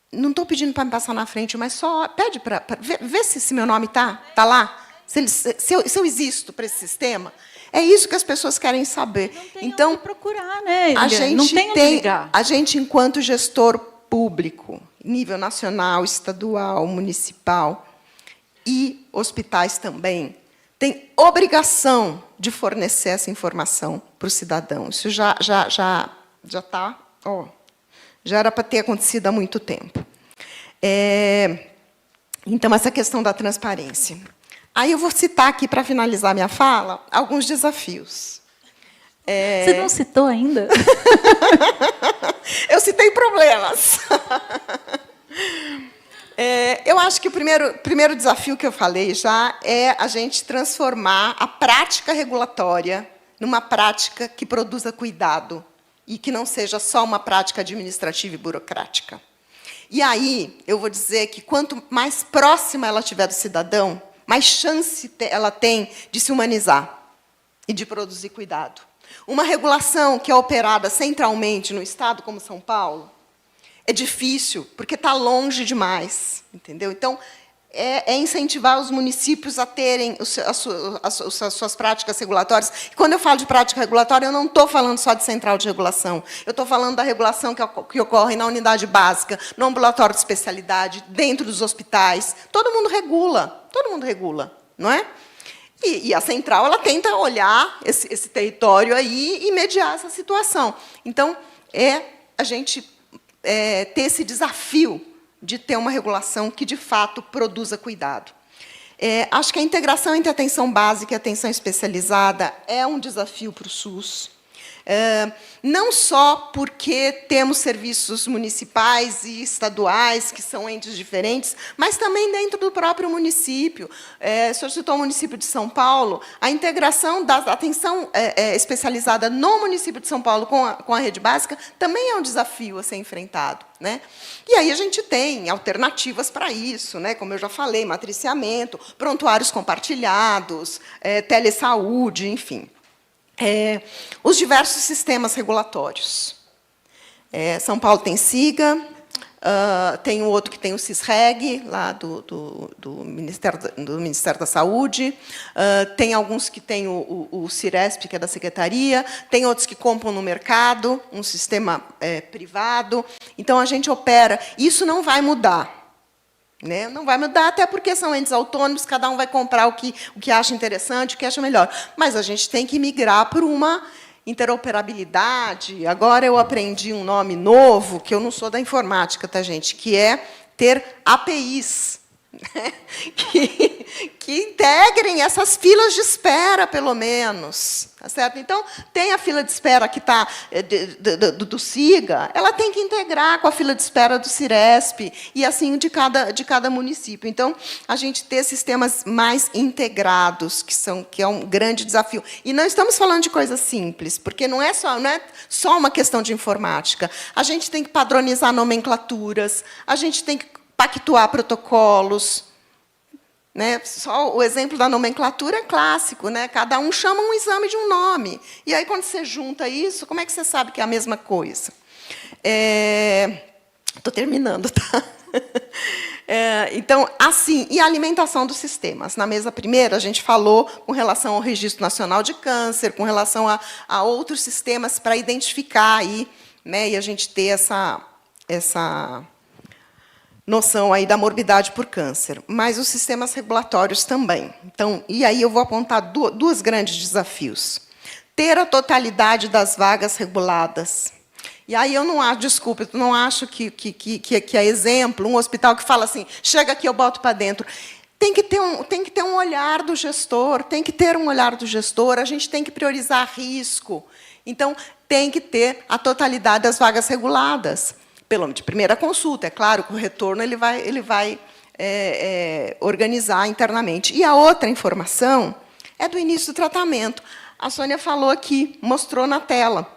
não estou pedindo para me passar na frente, mas só pede para ver se meu nome tá lá, se eu existo para esse sistema. É isso que as pessoas querem saber. Não tem então, onde procurar, né? a gente não tem onde ligar. A gente, enquanto gestor público, nível nacional, estadual, municipal e hospitais também, tem obrigação de fornecer essa informação para o cidadão. Isso já está, já era para ter acontecido há muito tempo. Então, essa questão da transparência. Aí eu vou citar aqui, para finalizar minha fala, alguns desafios. Você não citou ainda? Eu citei problemas. Eu acho que o primeiro desafio que eu falei já é a gente transformar a prática regulatória numa prática que produza cuidado e que não seja só uma prática administrativa e burocrática. E aí, eu vou dizer que quanto mais próxima ela estiver do cidadão, mais chance ela tem de se humanizar e de produzir cuidado. Uma regulação que é operada centralmente no Estado, como São Paulo, é difícil, porque está longe demais, entendeu? Então, é incentivar os municípios a terem as suas práticas regulatórias. E, quando eu falo de prática regulatória, eu não estou falando só de central de regulação. Eu estou falando da regulação que ocorre na unidade básica, no ambulatório de especialidade, dentro dos hospitais. Todo mundo regula, não é? E a central ela tenta olhar esse território aí e mediar essa situação. Então, a gente ter esse desafio de ter uma regulação que, de fato, produza cuidado. Acho que a integração entre a atenção básica e a atenção especializada é um desafio para o SUS. Não só porque temos serviços municipais e estaduais, que são entes diferentes, mas também dentro do próprio município. O senhor citou o município de São Paulo, a integração da atenção especializada no município de São Paulo com a rede básica também é um desafio a ser enfrentado, né? E aí a gente tem alternativas para isso, né? Como eu já falei, matriciamento, prontuários compartilhados, telesaúde, enfim. Os diversos sistemas regulatórios. São Paulo tem SIGA, tem o outro que tem o CISREG, lá do Ministério da Saúde, tem alguns que têm o CIRESP, que é da Secretaria, tem outros que compram no mercado, um sistema privado. Então, a gente opera. Isso não vai mudar. Né? Não vai mudar, até porque são entes autônomos, cada um vai comprar o que acha interessante, o que acha melhor. Mas a gente tem que migrar para uma interoperabilidade. Agora eu aprendi um nome novo, que eu não sou da informática, tá, gente? Que é ter APIs, né? que integrem essas filas de espera, pelo menos. Tá certo? Então, tem a fila de espera que está do SIGA, ela tem que integrar com a fila de espera do CIRESP, e assim de cada município. Então, a gente ter sistemas mais integrados, que é um grande desafio. E não estamos falando de coisas simples, porque não é só uma questão de informática. A gente tem que padronizar nomenclaturas, a gente tem que pactuar protocolos. Né? Só o exemplo da nomenclatura é clássico, né? Cada um chama um exame de um nome. E aí, quando você junta isso, como é que você sabe que é a mesma coisa? Estou terminando, tá? Então, assim, e a alimentação dos sistemas. Na mesa primeira, a gente falou com relação ao Registro Nacional de Câncer, com relação a outros sistemas para identificar aí, né? E a gente ter essa noção aí da morbidade por câncer, mas os sistemas regulatórios também. Então, e aí eu vou apontar dois grandes desafios. Ter a totalidade das vagas reguladas. E aí eu não acho, desculpe, eu não acho que é exemplo, um hospital que fala assim, chega aqui, eu boto para dentro. Tem que ter um olhar do gestor, a gente tem que priorizar risco. Então, tem que ter a totalidade das vagas reguladas. De primeira consulta, é claro que o retorno ele vai organizar internamente. E a outra informação é do início do tratamento. A Sônia falou aqui, mostrou na tela.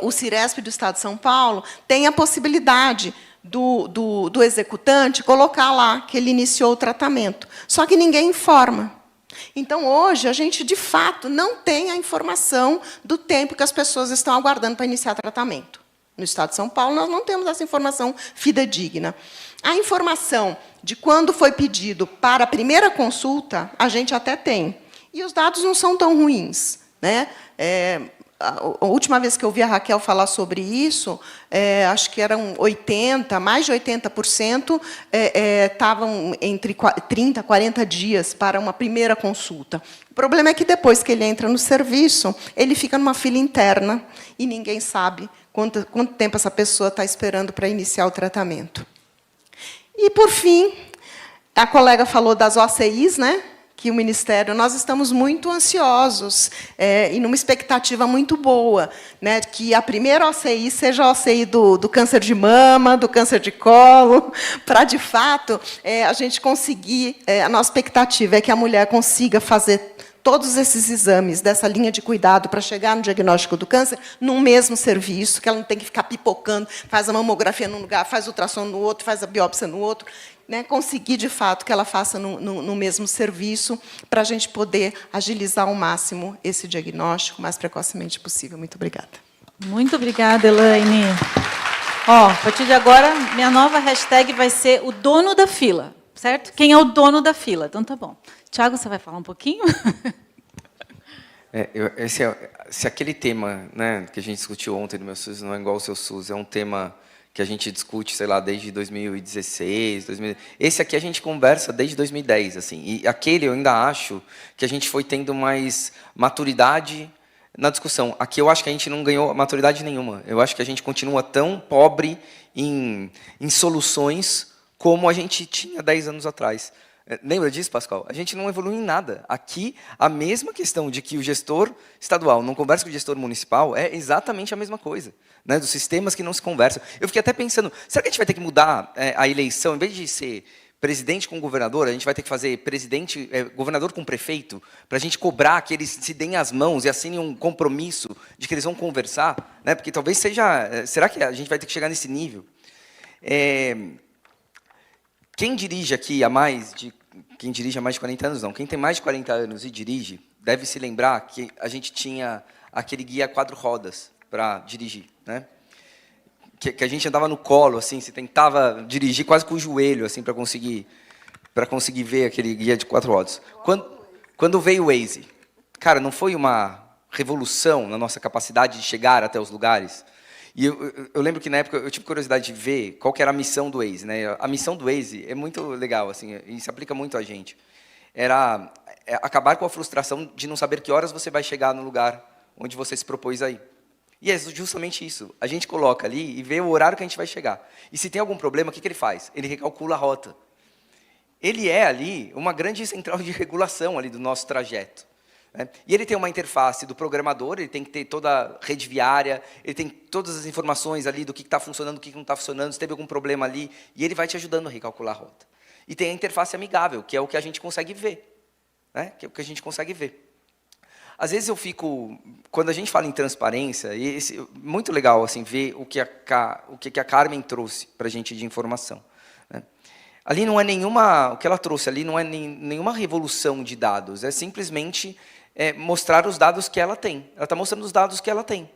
o Ciresp do Estado de São Paulo tem a possibilidade do executante colocar lá que ele iniciou o tratamento. Só que ninguém informa. Então, hoje, a gente, de fato, não tem a informação do tempo que as pessoas estão aguardando para iniciar tratamento. No Estado de São Paulo, nós não temos essa informação fidedigna. A informação de quando foi pedido para a primeira consulta, a gente até tem. E os dados não são tão ruins, né? A última vez que eu vi a Raquel falar sobre isso, acho que eram mais de 80% estavam entre 30 e 40 dias para uma primeira consulta. O problema é que, depois que ele entra no serviço, ele fica numa fila interna e ninguém sabe quanto tempo essa pessoa está esperando para iniciar o tratamento. E, por fim, a colega falou das OCIs, né? Que o Ministério, nós estamos muito ansiosos e numa expectativa muito boa, né, que a primeira OCI seja a OCI do câncer de mama, do câncer de colo, para, de fato, a gente conseguir, a nossa expectativa é que a mulher consiga fazer todos esses exames dessa linha de cuidado para chegar no diagnóstico do câncer num mesmo serviço, que ela não tem que ficar pipocando, faz a mamografia num lugar, faz o ultrassom no outro, faz a biópsia no outro. Né, conseguir, de fato, que ela faça no mesmo serviço, para a gente poder agilizar ao máximo esse diagnóstico o mais precocemente possível. Muito obrigada. Muito obrigada, Elaine. Ó, a partir de agora, minha nova hashtag vai ser o dono da fila, certo? Quem é o dono da fila? Então, tá bom. Tiago, você vai falar um pouquinho? Se aquele tema, né, que a gente discutiu ontem no meu SUS não é igual ao seu SUS, é um tema que a gente discute, sei lá, desde 2016, esse aqui a gente conversa desde 2010, assim. E aquele eu ainda acho que a gente foi tendo mais maturidade na discussão. Aqui eu acho que a gente não ganhou maturidade nenhuma. Eu acho que a gente continua tão pobre em soluções como a gente tinha 10 anos atrás. Lembra disso, Pascoal? A gente não evolui em nada. Aqui, a mesma questão de que o gestor estadual não conversa com o gestor municipal é exatamente a mesma coisa, né? Dos sistemas que não se conversam. Eu fiquei até pensando, será que a gente vai ter que mudar a eleição? Em vez de ser presidente com governador, a gente vai ter que fazer governador com prefeito, para a gente cobrar que eles se deem as mãos e assinem um compromisso de que eles vão conversar, né? Porque talvez seja... será que a gente vai ter que chegar nesse nível? Quem dirige aqui quem dirige há mais de 40 anos, não. Quem tem mais de 40 anos e dirige, deve se lembrar que a gente tinha aquele guia 4 rodas para dirigir, né? Que a gente andava no colo, assim, você tentava dirigir quase com o joelho, assim, para conseguir ver aquele guia de 4 rodas. Quando veio o Waze, cara, não foi uma revolução na nossa capacidade de chegar até os lugares? E eu lembro que, na época, eu tive curiosidade de ver qual que era a missão do Waze, né? A missão do Waze é muito legal, assim, e se aplica muito a gente. Era acabar com a frustração de não saber que horas você vai chegar no lugar onde você se propôs a ir. E é justamente isso. A gente coloca ali e vê o horário que a gente vai chegar. E se tem algum problema, o que ele faz? Ele recalcula a rota. Ele é ali uma grande central de regulação ali do nosso trajeto. E ele tem uma interface do programador, ele tem que ter toda a rede viária, ele tem todas as informações ali do que está funcionando, do que não está funcionando, se teve algum problema ali, e ele vai te ajudando a recalcular a rota. E tem a interface amigável, que é o que a gente consegue ver. Né? Que é o que a gente consegue ver. Às vezes eu fico, quando a gente fala em transparência, muito legal assim, ver o que a Carmen trouxe para a gente de informação. Né? Ali não é o que ela trouxe ali não é nenhuma revolução de dados, é simplesmente mostrar os dados que ela tem. Ela está mostrando os dados que ela tem.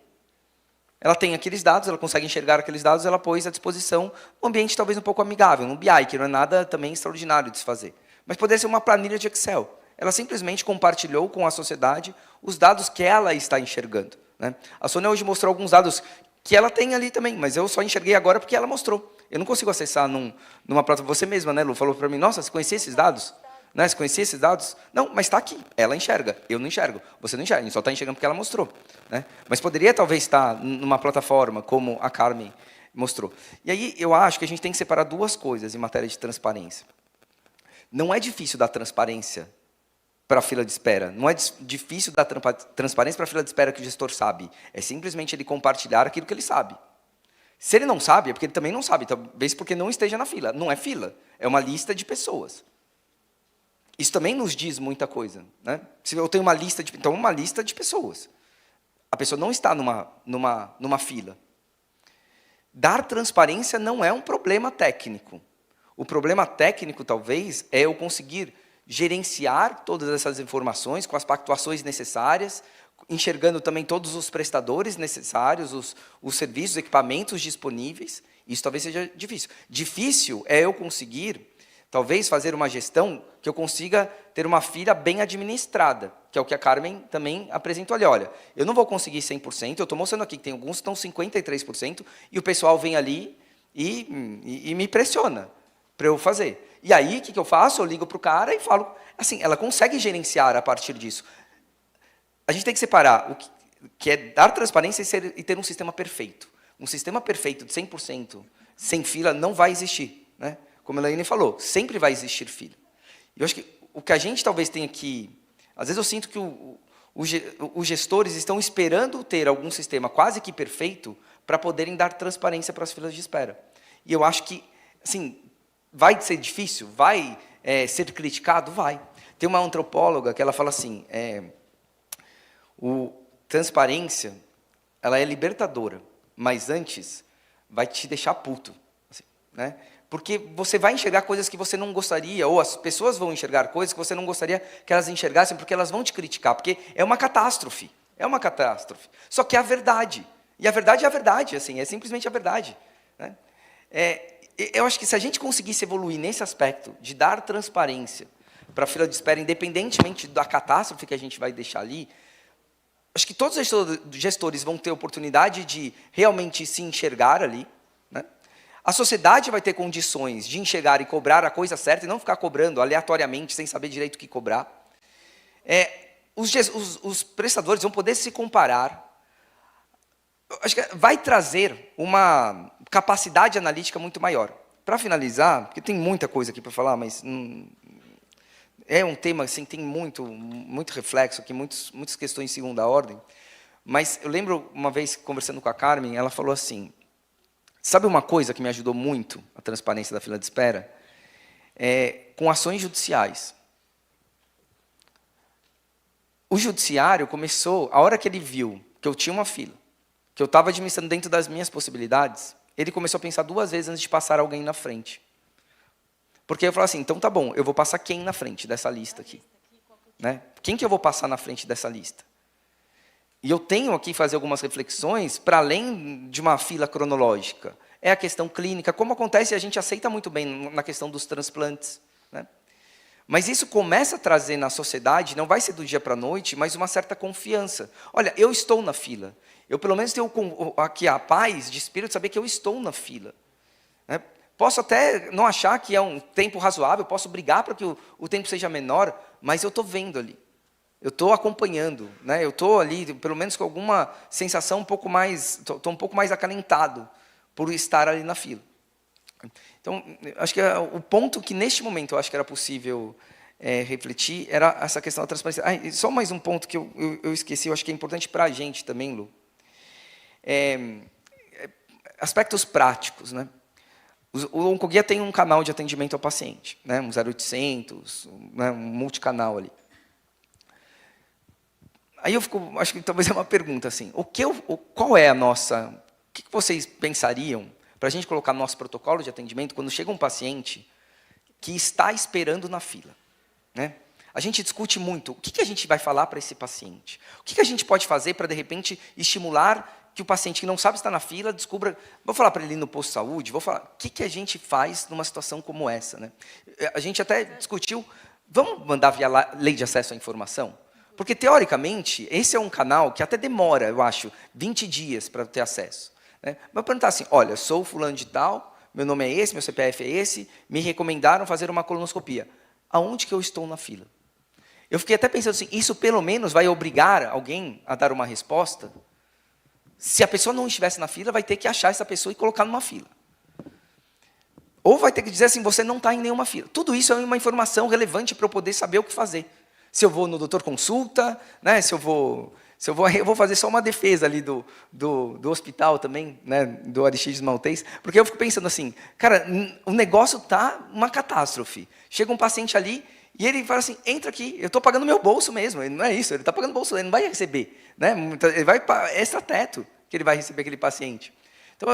Ela tem aqueles dados, ela consegue enxergar aqueles dados, ela pôs à disposição um ambiente talvez um pouco amigável, um BI, que não é nada também extraordinário de se fazer. Mas poderia ser uma planilha de Excel. Ela simplesmente compartilhou com a sociedade os dados que ela está enxergando. Né? A Sônia hoje mostrou alguns dados que ela tem ali também, mas eu só enxerguei agora porque ela mostrou. Eu não consigo acessar numa plataforma. Você mesma, né, Lu, falou para mim, nossa, você conhecia esses dados? Né? Você conhecia esses dados? Não, mas está aqui. Ela enxerga, eu não enxergo. Você não enxerga, a gente só está enxergando porque ela mostrou. Né? Mas poderia talvez estar numa plataforma como a Carmen mostrou. E aí eu acho que a gente tem que separar duas coisas em matéria de transparência. Não é difícil dar transparência para a fila de espera. Não é difícil dar transparência para a fila de espera que o gestor sabe. É simplesmente ele compartilhar aquilo que ele sabe. Se ele não sabe, é porque ele também não sabe, talvez porque não esteja na fila. Não é fila, é uma lista de pessoas. Isso também nos diz muita coisa. Né? Se eu tenho uma lista de pessoas. A pessoa não está numa fila. Dar transparência não é um problema técnico. O problema técnico, talvez, é eu conseguir gerenciar todas essas informações com as pactuações necessárias, enxergando também todos os prestadores necessários, os serviços, equipamentos disponíveis. Isso talvez seja difícil. Difícil é eu conseguir, talvez, fazer uma gestão que eu consiga ter uma fila bem administrada, que é o que a Carmen também apresentou ali. Olha, eu não vou conseguir 100%, eu estou mostrando aqui que tem alguns que estão 53%, e o pessoal vem ali e me pressiona para eu fazer. E aí, o que eu faço? Eu ligo para o cara e falo, assim, ela consegue gerenciar a partir disso. A gente tem que separar o que é dar transparência e ter um sistema perfeito. Um sistema perfeito de 100%, sem fila, não vai existir, né? Como a Elaine falou, sempre vai existir fila. Eu acho que o que a gente talvez tenha que... Às vezes eu sinto que os gestores estão esperando ter algum sistema quase que perfeito para poderem dar transparência para as filas de espera. E eu acho que, assim, vai ser difícil? Vai ser criticado? Vai. Tem uma antropóloga que ela fala assim, transparência, ela é libertadora, mas antes vai te deixar puto, assim, né? Porque você vai enxergar coisas que você não gostaria, ou as pessoas vão enxergar coisas que você não gostaria que elas enxergassem, porque elas vão te criticar, porque é uma catástrofe. É uma catástrofe. Só que é a verdade. E a verdade é a verdade, assim, é simplesmente a verdade, né? Eu acho que se a gente conseguisse evoluir nesse aspecto, de dar transparência para a fila de espera, independentemente da catástrofe que a gente vai deixar ali, acho que todos os gestores vão ter oportunidade de realmente se enxergar ali, né? A sociedade vai ter condições de enxergar e cobrar a coisa certa e não ficar cobrando aleatoriamente, sem saber direito o que cobrar. Os prestadores vão poder se comparar. Acho que vai trazer uma capacidade analítica muito maior. Para finalizar, porque tem muita coisa aqui para falar, mas é um tema assim, tem muito reflexo aqui, muitas questões de segunda ordem. Mas eu lembro uma vez conversando com a Carmen, ela falou assim: sabe uma coisa que me ajudou muito a transparência da fila de espera? Com ações judiciais. O judiciário começou, a hora que ele viu que eu tinha uma fila, que eu estava administrando dentro das minhas possibilidades, ele começou a pensar 2 vezes antes de passar alguém na frente. Porque eu falei assim, então tá bom, eu vou passar quem na frente dessa lista aqui? Né? Quem que eu vou passar na frente dessa lista? E eu tenho aqui fazer algumas reflexões para além de uma fila cronológica. É a questão clínica, como acontece, a gente aceita muito bem na questão dos transplantes, né? Mas isso começa a trazer na sociedade, não vai ser do dia para a noite, mas uma certa confiança. Olha, eu estou na fila. Eu, pelo menos, tenho aqui a paz de espírito de saber que eu estou na fila, né? Posso até não achar que é um tempo razoável, posso brigar para que o tempo seja menor, mas eu estou vendo ali. Eu estou acompanhando, né? Eu estou ali, pelo menos com alguma sensação um pouco mais... Estou um pouco mais acalentado por estar ali na fila. Então, acho que o ponto que, neste momento, eu acho que era possível refletir era essa questão da transparência. E só mais um ponto que eu esqueci, eu acho que é importante para a gente também, Lu. Aspectos práticos, né? O Oncoguia tem um canal de atendimento ao paciente, né? Um 0800, né? Um multicanal ali. Aí acho que talvez é uma pergunta assim, qual é a nossa... O que vocês pensariam para a gente colocar no nosso protocolo de atendimento quando chega um paciente que está esperando na fila, né? A gente discute muito, o que a gente vai falar para esse paciente? O que a gente pode fazer para, de repente, estimular que o paciente que não sabe estar na fila descubra... Vou falar para ele ir no posto de saúde, vou falar, o que a gente faz numa situação como essa, né? A gente até discutiu, vamos mandar via lei de acesso à informação? Porque, teoricamente, esse é um canal que até demora, eu acho, 20 dias para ter acesso, né? Mas perguntar assim, olha, sou fulano de tal, meu nome é esse, meu CPF é esse, me recomendaram fazer uma colonoscopia. Aonde que eu estou na fila? Eu fiquei até pensando assim, isso pelo menos vai obrigar alguém a dar uma resposta? Se a pessoa não estivesse na fila, vai ter que achar essa pessoa e colocar numa fila. Ou vai ter que dizer assim, você não está em nenhuma fila. Tudo isso é uma informação relevante para eu poder saber o que fazer. Se eu vou no doutor consulta, né? Eu vou fazer só uma defesa ali do hospital também, né? Do Aristides Maltês, porque eu fico pensando assim, cara, o negócio está uma catástrofe. Chega um paciente ali E ele fala assim, entra aqui, eu estou pagando meu bolso mesmo, não é isso, ele está pagando o bolso, ele não vai receber. Né? Ele vai extra-teto que ele vai receber aquele paciente. Então,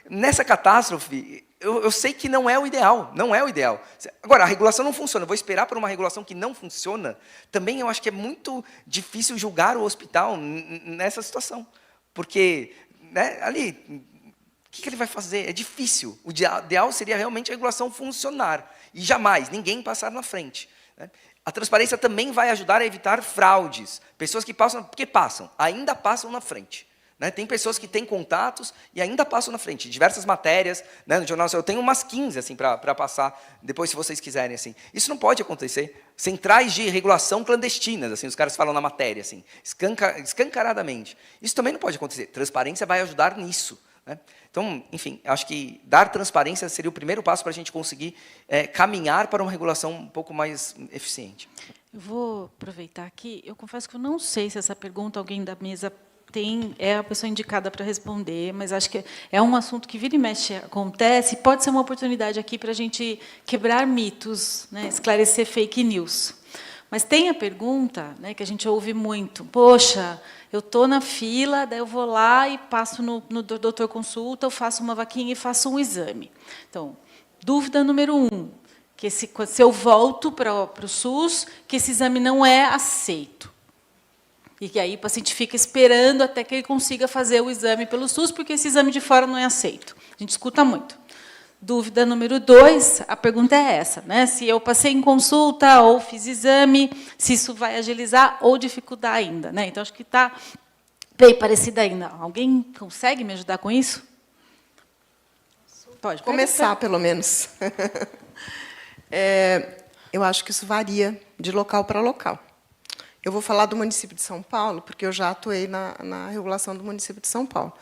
nessa catástrofe, eu sei que não é o ideal, não é o ideal. Agora, a regulação não funciona, eu vou esperar por uma regulação que não funciona, também eu acho que é muito difícil julgar o hospital nessa situação. Porque, né, ali, o que ele vai fazer? É difícil. O ideal seria realmente a regulação funcionar, e jamais ninguém passar na frente. Né? A transparência também vai ajudar a evitar fraudes. Pessoas que passam, porque passam, ainda passam na frente. Né? Tem pessoas que têm contatos e ainda passam na frente. Diversas matérias, né, no jornal, eu tenho umas 15 assim, para passar, depois se vocês quiserem. Assim. Isso não pode acontecer. Centrais de regulação clandestinas, assim, os caras falam na matéria, assim, escancaradamente. Isso também não pode acontecer. Transparência vai ajudar nisso. Né? Então, enfim, acho que dar transparência seria o primeiro passo para a gente conseguir caminhar para uma regulação um pouco mais eficiente. Eu vou aproveitar aqui. Eu confesso que eu não sei se essa pergunta alguém da mesa é a pessoa indicada para responder, mas acho que é um assunto que vira e mexe acontece, pode ser uma oportunidade aqui para a gente quebrar mitos, né, esclarecer fake news. Mas tem a pergunta, né, que a gente ouve muito, poxa, eu estou na fila, daí eu vou lá e passo no doutor consulta, eu faço uma vaquinha e faço um exame. Então, dúvida número 1, que se eu volto para o SUS, que esse exame não é aceito. E que aí o paciente fica esperando até que ele consiga fazer o exame pelo SUS, porque esse exame de fora não é aceito. A gente escuta muito. Dúvida número 2, a pergunta é essa, né? Se eu passei em consulta ou fiz exame, se isso vai agilizar ou dificultar ainda. Né? Então, acho que está bem parecida ainda. Alguém consegue me ajudar com isso? Pode começar, pelo menos. Eu acho que isso varia de local para local. Eu vou falar do município de São Paulo, porque eu já atuei na regulação do município de São Paulo.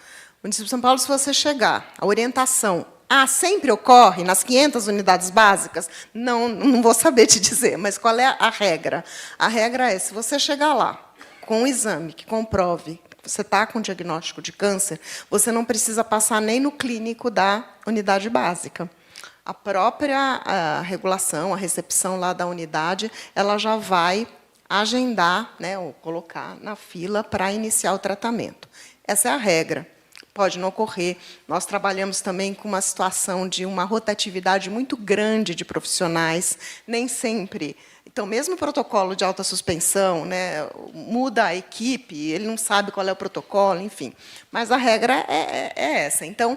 O município de São Paulo, se você chegar, a orientação, sempre ocorre nas 500 unidades básicas? Não vou saber te dizer, mas qual é a regra? A regra é, se você chegar lá com um exame que comprove que você está com diagnóstico de câncer, você não precisa passar nem no clínico da unidade básica. A própria regulação, a recepção lá da unidade, ela já vai agendar, né, ou colocar na fila para iniciar o tratamento. Essa é a regra. Pode não ocorrer. Nós trabalhamos também com uma situação de uma rotatividade muito grande de profissionais, nem sempre. Então, mesmo o protocolo de alta suspensão, né, muda a equipe, ele não sabe qual é o protocolo, enfim. Mas a regra é essa. Então,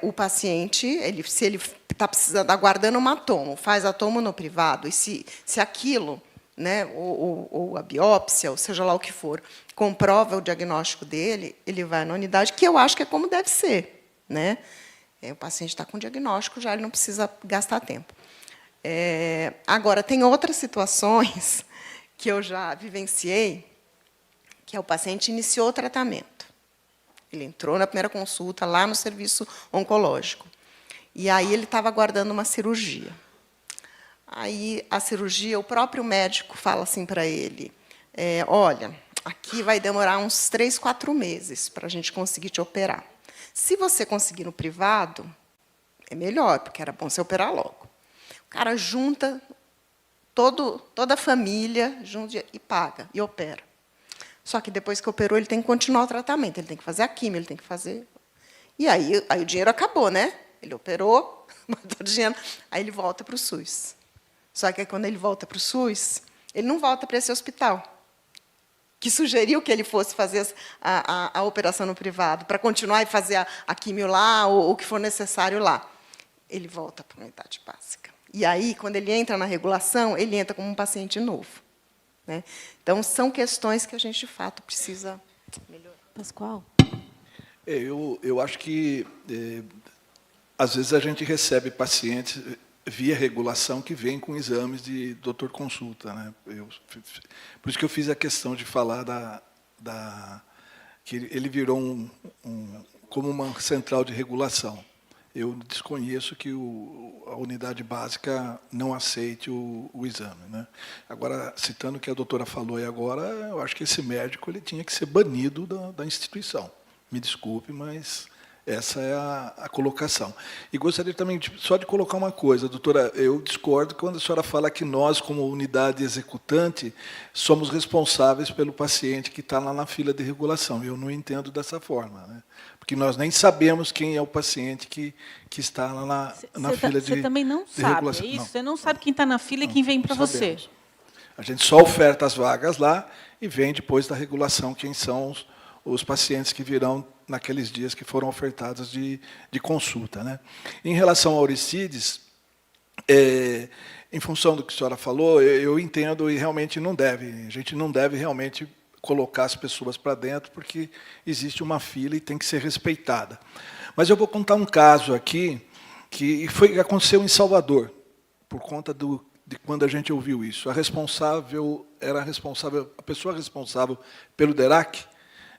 o paciente, se ele está precisando, aguardando uma tomo, faz a tomo no privado, e se aquilo, né, ou a biópsia, ou seja lá o que for, comprova o diagnóstico dele, ele vai na unidade, que eu acho que é como deve ser. Né? O paciente está com diagnóstico, já ele não precisa gastar tempo. Agora, tem outras situações que eu já vivenciei, que é o paciente iniciou o tratamento. Ele entrou na primeira consulta, lá no serviço oncológico. E aí ele estava aguardando uma cirurgia. Aí, a cirurgia, o próprio médico fala assim para ele, olha, aqui vai demorar uns 3, 4 meses para a gente conseguir te operar. Se você conseguir no privado, é melhor, porque era bom você operar logo. O cara junta toda a família junta e paga, e opera. Só que depois que operou, ele tem que continuar o tratamento, ele tem que fazer a quimio, ele tem que fazer... E aí o dinheiro acabou, né? Ele operou, matou o dinheiro, aí ele volta para o SUS. Só que quando ele volta para o SUS, ele não volta para esse hospital, que sugeriu que ele fosse fazer a operação no privado, para continuar e fazer a quimio lá, ou o que for necessário lá. Ele volta para a unidade básica. E aí, quando ele entra na regulação, ele entra como um paciente novo. Né? Então, são questões que a gente, de fato, precisa melhorar. Pascoal? Eu acho que, às vezes, a gente recebe pacientes via regulação que vem com exames de doutor consulta. Né? Por isso que eu fiz a questão de falar que ele virou como uma central de regulação. Eu desconheço que a unidade básica não aceite o exame. Né? Agora, citando o que a doutora falou aí agora, eu acho que esse médico ele tinha que ser banido da instituição. Me desculpe, mas Essa é a colocação. E gostaria também só de colocar uma coisa, doutora, eu discordo quando a senhora fala que nós, como unidade executante, somos responsáveis pelo paciente que está lá na fila de regulação. Eu não entendo dessa forma, né? Porque nós nem sabemos quem é o paciente que está lá na fila de regulação. Você também não sabe, é isso? Você não sabe quem está na fila e quem vem para você. A gente só oferta as vagas lá e vem depois da regulação quem são os pacientes que virão naqueles dias que foram ofertados de consulta, né? Em relação ao Auristides, em função do que a senhora falou, eu entendo e realmente não deve. A gente não deve realmente colocar as pessoas para dentro, porque existe uma fila e tem que ser respeitada. Mas eu vou contar um caso aqui que aconteceu em Salvador, por conta de quando a gente ouviu isso. A pessoa responsável pelo DERAC,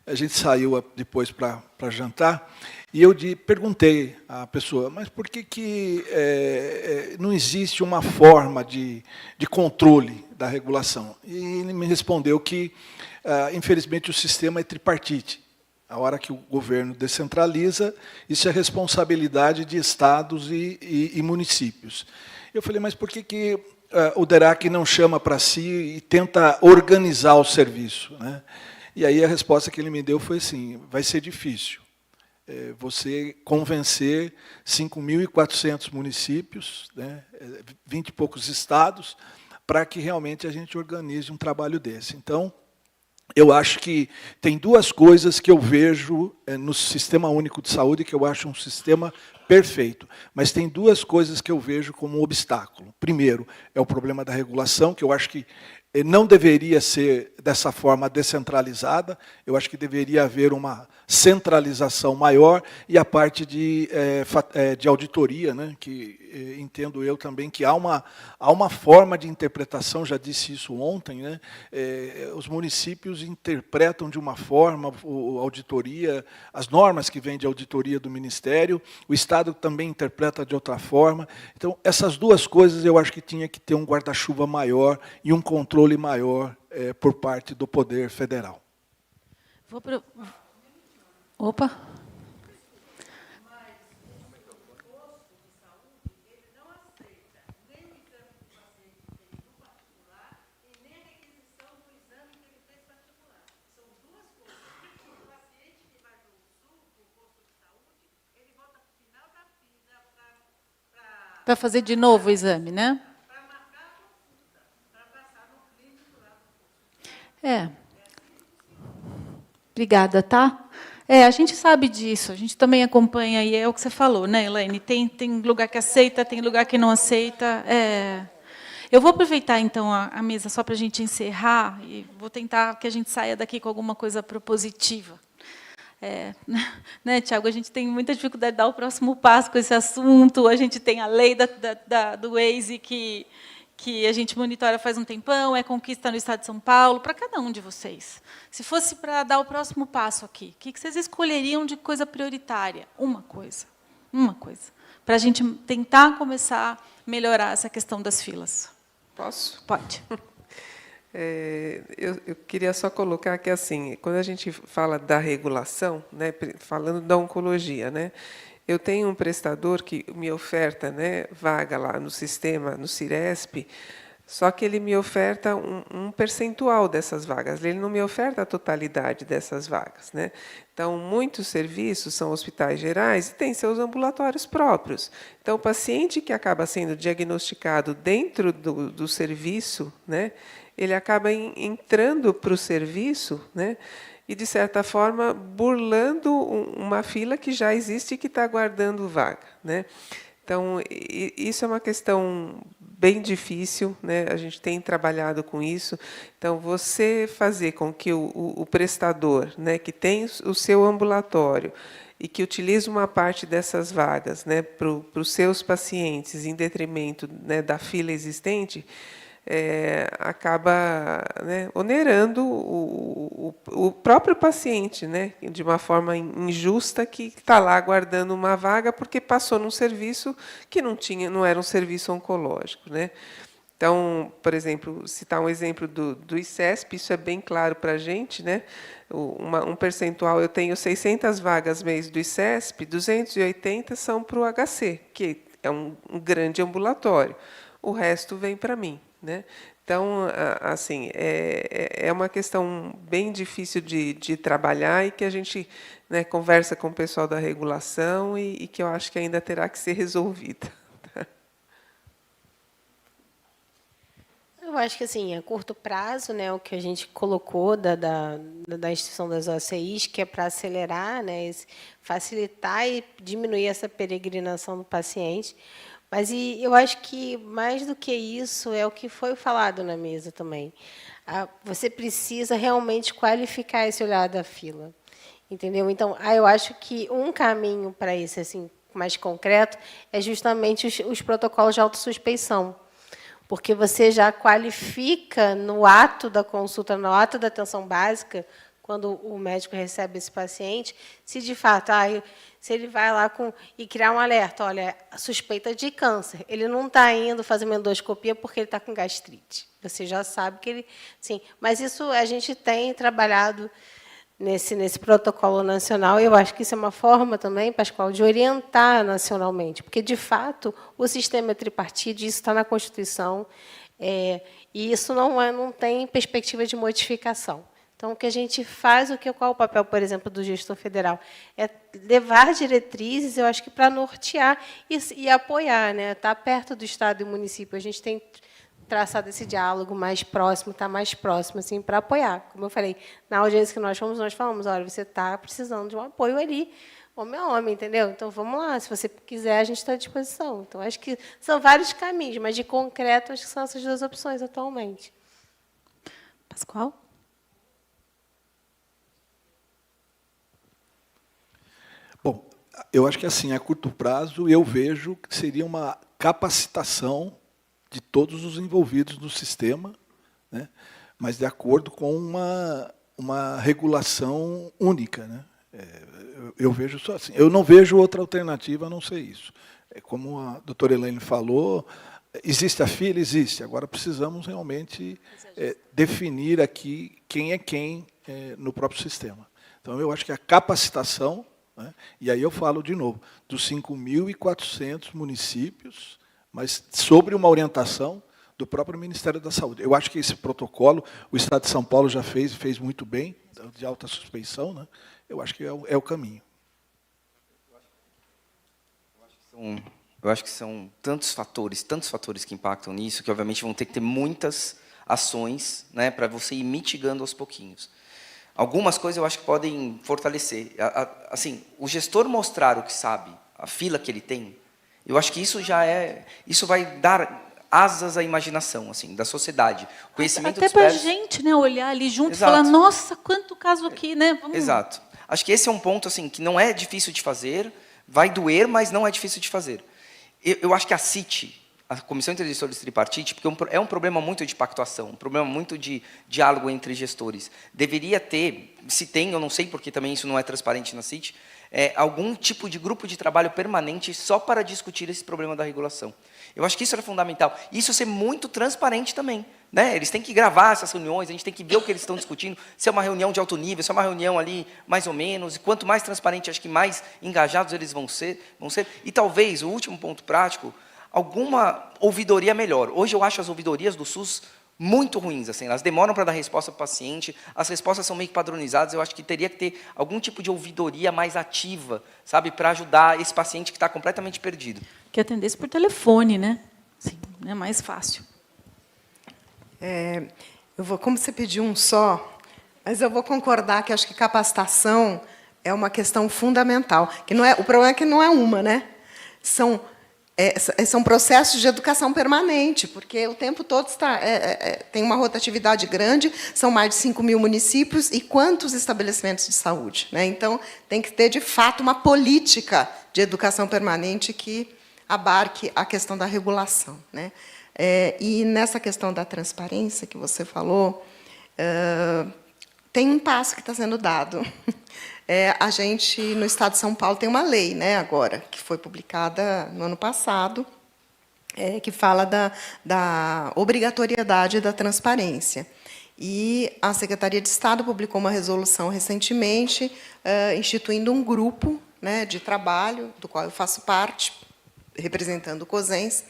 a gente saiu depois para jantar, e eu perguntei à pessoa, mas por que não existe uma forma de controle da regulação? E ele me respondeu que, infelizmente, o sistema é tripartite. A hora que o governo descentraliza, isso é responsabilidade de estados e municípios. Eu falei, mas por que o DERAC não chama para si e tenta organizar o serviço, né? E aí a resposta que ele me deu foi assim, vai ser difícil você convencer 5.400 municípios, né, 20 e poucos estados, para que realmente a gente organize um trabalho desse. Então, eu acho que tem duas coisas que eu vejo no Sistema Único de Saúde, que eu acho um sistema perfeito, mas tem duas coisas que eu vejo como um obstáculo. Primeiro, é o problema da regulação, que eu acho que não deveria ser dessa forma descentralizada, eu acho que deveria haver uma centralização maior, e a parte de auditoria, né, que entendo eu também que há uma forma de interpretação, já disse isso ontem, né, os municípios interpretam de uma forma a auditoria, as normas que vêm de auditoria do Ministério, o Estado também interpreta de outra forma. Então, essas duas coisas eu acho que tinha que ter um guarda-chuva maior e um controle maior por parte do Poder Federal. Opa! Para fazer de novo o exame, né? Obrigada, tá? A gente sabe disso, a gente também acompanha, e é o que você falou, né, Elaine? Tem lugar que aceita, tem lugar que não aceita. Eu vou aproveitar, então, a mesa só para a gente encerrar, e vou tentar que a gente saia daqui com alguma coisa propositiva. Né, Tiago, a gente tem muita dificuldade de dar o próximo passo com esse assunto, a gente tem a lei do Waze que a gente monitora faz um tempão, é conquista no Estado de São Paulo, para cada um de vocês. Se fosse para dar o próximo passo aqui, o que vocês escolheriam de coisa prioritária? Uma coisa, para a gente tentar começar a melhorar essa questão das filas. Posso? Pode. Eu queria só colocar que, assim, quando a gente fala da regulação, né, falando da oncologia, né, eu tenho um prestador que me oferta, né, vaga lá no sistema, no Ciresp, só que ele me oferta um percentual dessas vagas, ele não me oferta a totalidade dessas vagas, né? Então, muitos serviços são hospitais gerais e têm seus ambulatórios próprios. Então, o paciente que acaba sendo diagnosticado dentro do serviço, né, ele acaba entrando para o serviço, né, e, de certa forma, burlando uma fila que já existe e que está aguardando vaga, né? Então, isso é uma questão bem difícil, né? A gente tem trabalhado com isso. Então, você fazer com que o prestador, né, que tem o seu ambulatório e que utiliza uma parte dessas vagas, né, para os seus pacientes, em detrimento, né, da fila existente, acaba, né, onerando o próprio paciente, né, de uma forma injusta, que está lá aguardando uma vaga porque passou num serviço que não era um serviço oncológico, né? Então, por exemplo, citar um exemplo do ICESP, isso é bem claro para a gente, né? Um percentual, eu tenho 600 vagas mês do ICESP, 280 são para o HC, que é um grande ambulatório. O resto vem para mim, né? Então, assim, é uma questão bem difícil de trabalhar e que a gente, né, conversa com o pessoal da regulação e que eu acho que ainda terá que ser resolvida. Eu acho que, assim, a curto prazo, né, o que a gente colocou da instituição das OCIs, que é para acelerar, né, facilitar e diminuir essa peregrinação do paciente. Mas eu acho que, mais do que isso, é o que foi falado na mesa também. Você precisa realmente qualificar esse olhar da fila. Entendeu? Então, eu acho que um caminho para isso, assim, mais concreto, é justamente os protocolos de autossuspeição. Porque você já qualifica no ato da consulta, no ato da atenção básica, quando o médico recebe esse paciente, se de fato, se ele vai lá e criar um alerta, olha, suspeita de câncer, ele não está indo fazer uma endoscopia porque ele está com gastrite. Você já sabe que ele... Sim, mas isso a gente tem trabalhado nesse protocolo nacional. Eu acho que isso é uma forma também, Pascoal, de orientar nacionalmente, porque, de fato, o sistema é tripartite, isso está na Constituição, e isso não tem perspectiva de modificação. Então, o que a gente faz, qual é o papel, por exemplo, do gestor federal? É levar diretrizes, eu acho que para nortear e apoiar, né? Estar perto do Estado e do município. A gente tem traçado esse diálogo mais próximo, está mais próximo, assim, para apoiar. Como eu falei, na audiência que nós falamos, olha, você está precisando de um apoio ali, homem a homem, entendeu? Então, vamos lá, se você quiser, a gente está à disposição. Então, acho que são vários caminhos, mas, de concreto, acho que são essas duas opções atualmente. Pascoal? Bom, eu acho que, assim, a curto prazo, eu vejo que seria uma capacitação de todos os envolvidos no sistema, né, mas de acordo com uma regulação única, né. Eu vejo só assim. Eu não vejo outra alternativa a não ser isso. Como a doutora Elaine falou, existe a fila? Existe. Agora precisamos realmente definir aqui quem é quem no próprio sistema. Então, eu acho que a capacitação, né, e aí eu falo de novo, dos 5.400 municípios, mas sobre uma orientação do próprio Ministério da Saúde. Eu acho que esse protocolo, o Estado de São Paulo já fez muito bem, de alta suspeição, né? Eu acho que é o caminho. Eu acho que são tantos fatores que impactam nisso, que, obviamente, vão ter que ter muitas ações, né, para você ir mitigando aos pouquinhos. Algumas coisas eu acho que podem fortalecer. Assim, o gestor mostrar o que sabe, a fila que ele tem, eu acho que isso vai dar asas à imaginação, assim, da sociedade. O conhecimento até para a gente, né, olhar ali junto. Exato. E falar, nossa, quanto caso aqui, né? Vamos... Exato. Acho que esse é um ponto, assim, que não é difícil de fazer, vai doer, mas não é difícil de fazer. Eu acho que a CIT, a Comissão Intergestores Tripartite, porque é um problema muito de pactuação, um problema muito de diálogo entre gestores. Deveria ter, se tem, eu não sei, porque também isso não é transparente na CIT, algum tipo de grupo de trabalho permanente só para discutir esse problema da regulação. Eu acho que isso era fundamental. Isso ser muito transparente também, né? Eles têm que gravar essas reuniões, a gente tem que ver o que eles estão discutindo, se é uma reunião de alto nível, se é uma reunião ali mais ou menos, e quanto mais transparente, acho que mais engajados eles vão ser. E talvez, o último ponto prático, alguma ouvidoria melhor. Hoje eu acho as ouvidorias do SUS muito ruins, assim, elas demoram para dar resposta para o paciente, as respostas são meio que padronizadas, eu acho que teria que ter algum tipo de ouvidoria mais ativa, sabe, para ajudar esse paciente que está completamente perdido. Que atendesse por telefone, né? Sim, é mais fácil. Como você pediu um só, mas eu vou concordar que acho que capacitação é uma questão fundamental. O problema é que não é uma, né? São processos de educação permanente, porque o tempo todo tem uma rotatividade grande, são mais de 5.000 municípios e quantos estabelecimentos de saúde, né? Então, tem que ter, de fato, uma política de educação permanente que abarque a questão da regulação, né? E nessa questão da transparência que você falou, tem um passo que está sendo dado. A gente, no Estado de São Paulo, tem uma lei, né, agora, que foi publicada no ano passado, que fala da obrigatoriedade da transparência. E a Secretaria de Estado publicou uma resolução recentemente, instituindo um grupo, né, de trabalho, do qual eu faço parte, representando o COSENS,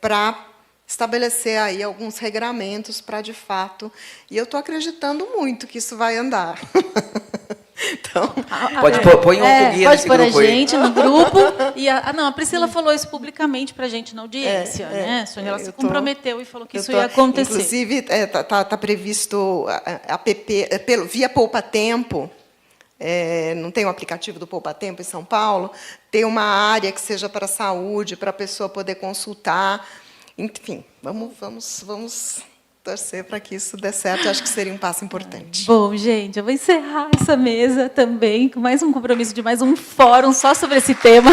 para estabelecer aí alguns regramentos para, de fato, e eu estou acreditando muito que isso vai andar. Então, põe um guia pode nesse pôr a grupo aí. gente no grupo. E a Priscila falou isso publicamente para a gente na audiência. Né? Ela se comprometeu e falou que isso ia acontecer. Inclusive, está previsto via Poupa Tempo, não tem o aplicativo do Poupa Tempo em São Paulo, ter uma área que seja para a saúde, para a pessoa poder consultar. Enfim, vamos torcer para que isso dê certo. Eu acho que seria um passo importante. Bom, gente, eu vou encerrar essa mesa também com mais um compromisso de mais um fórum só sobre esse tema.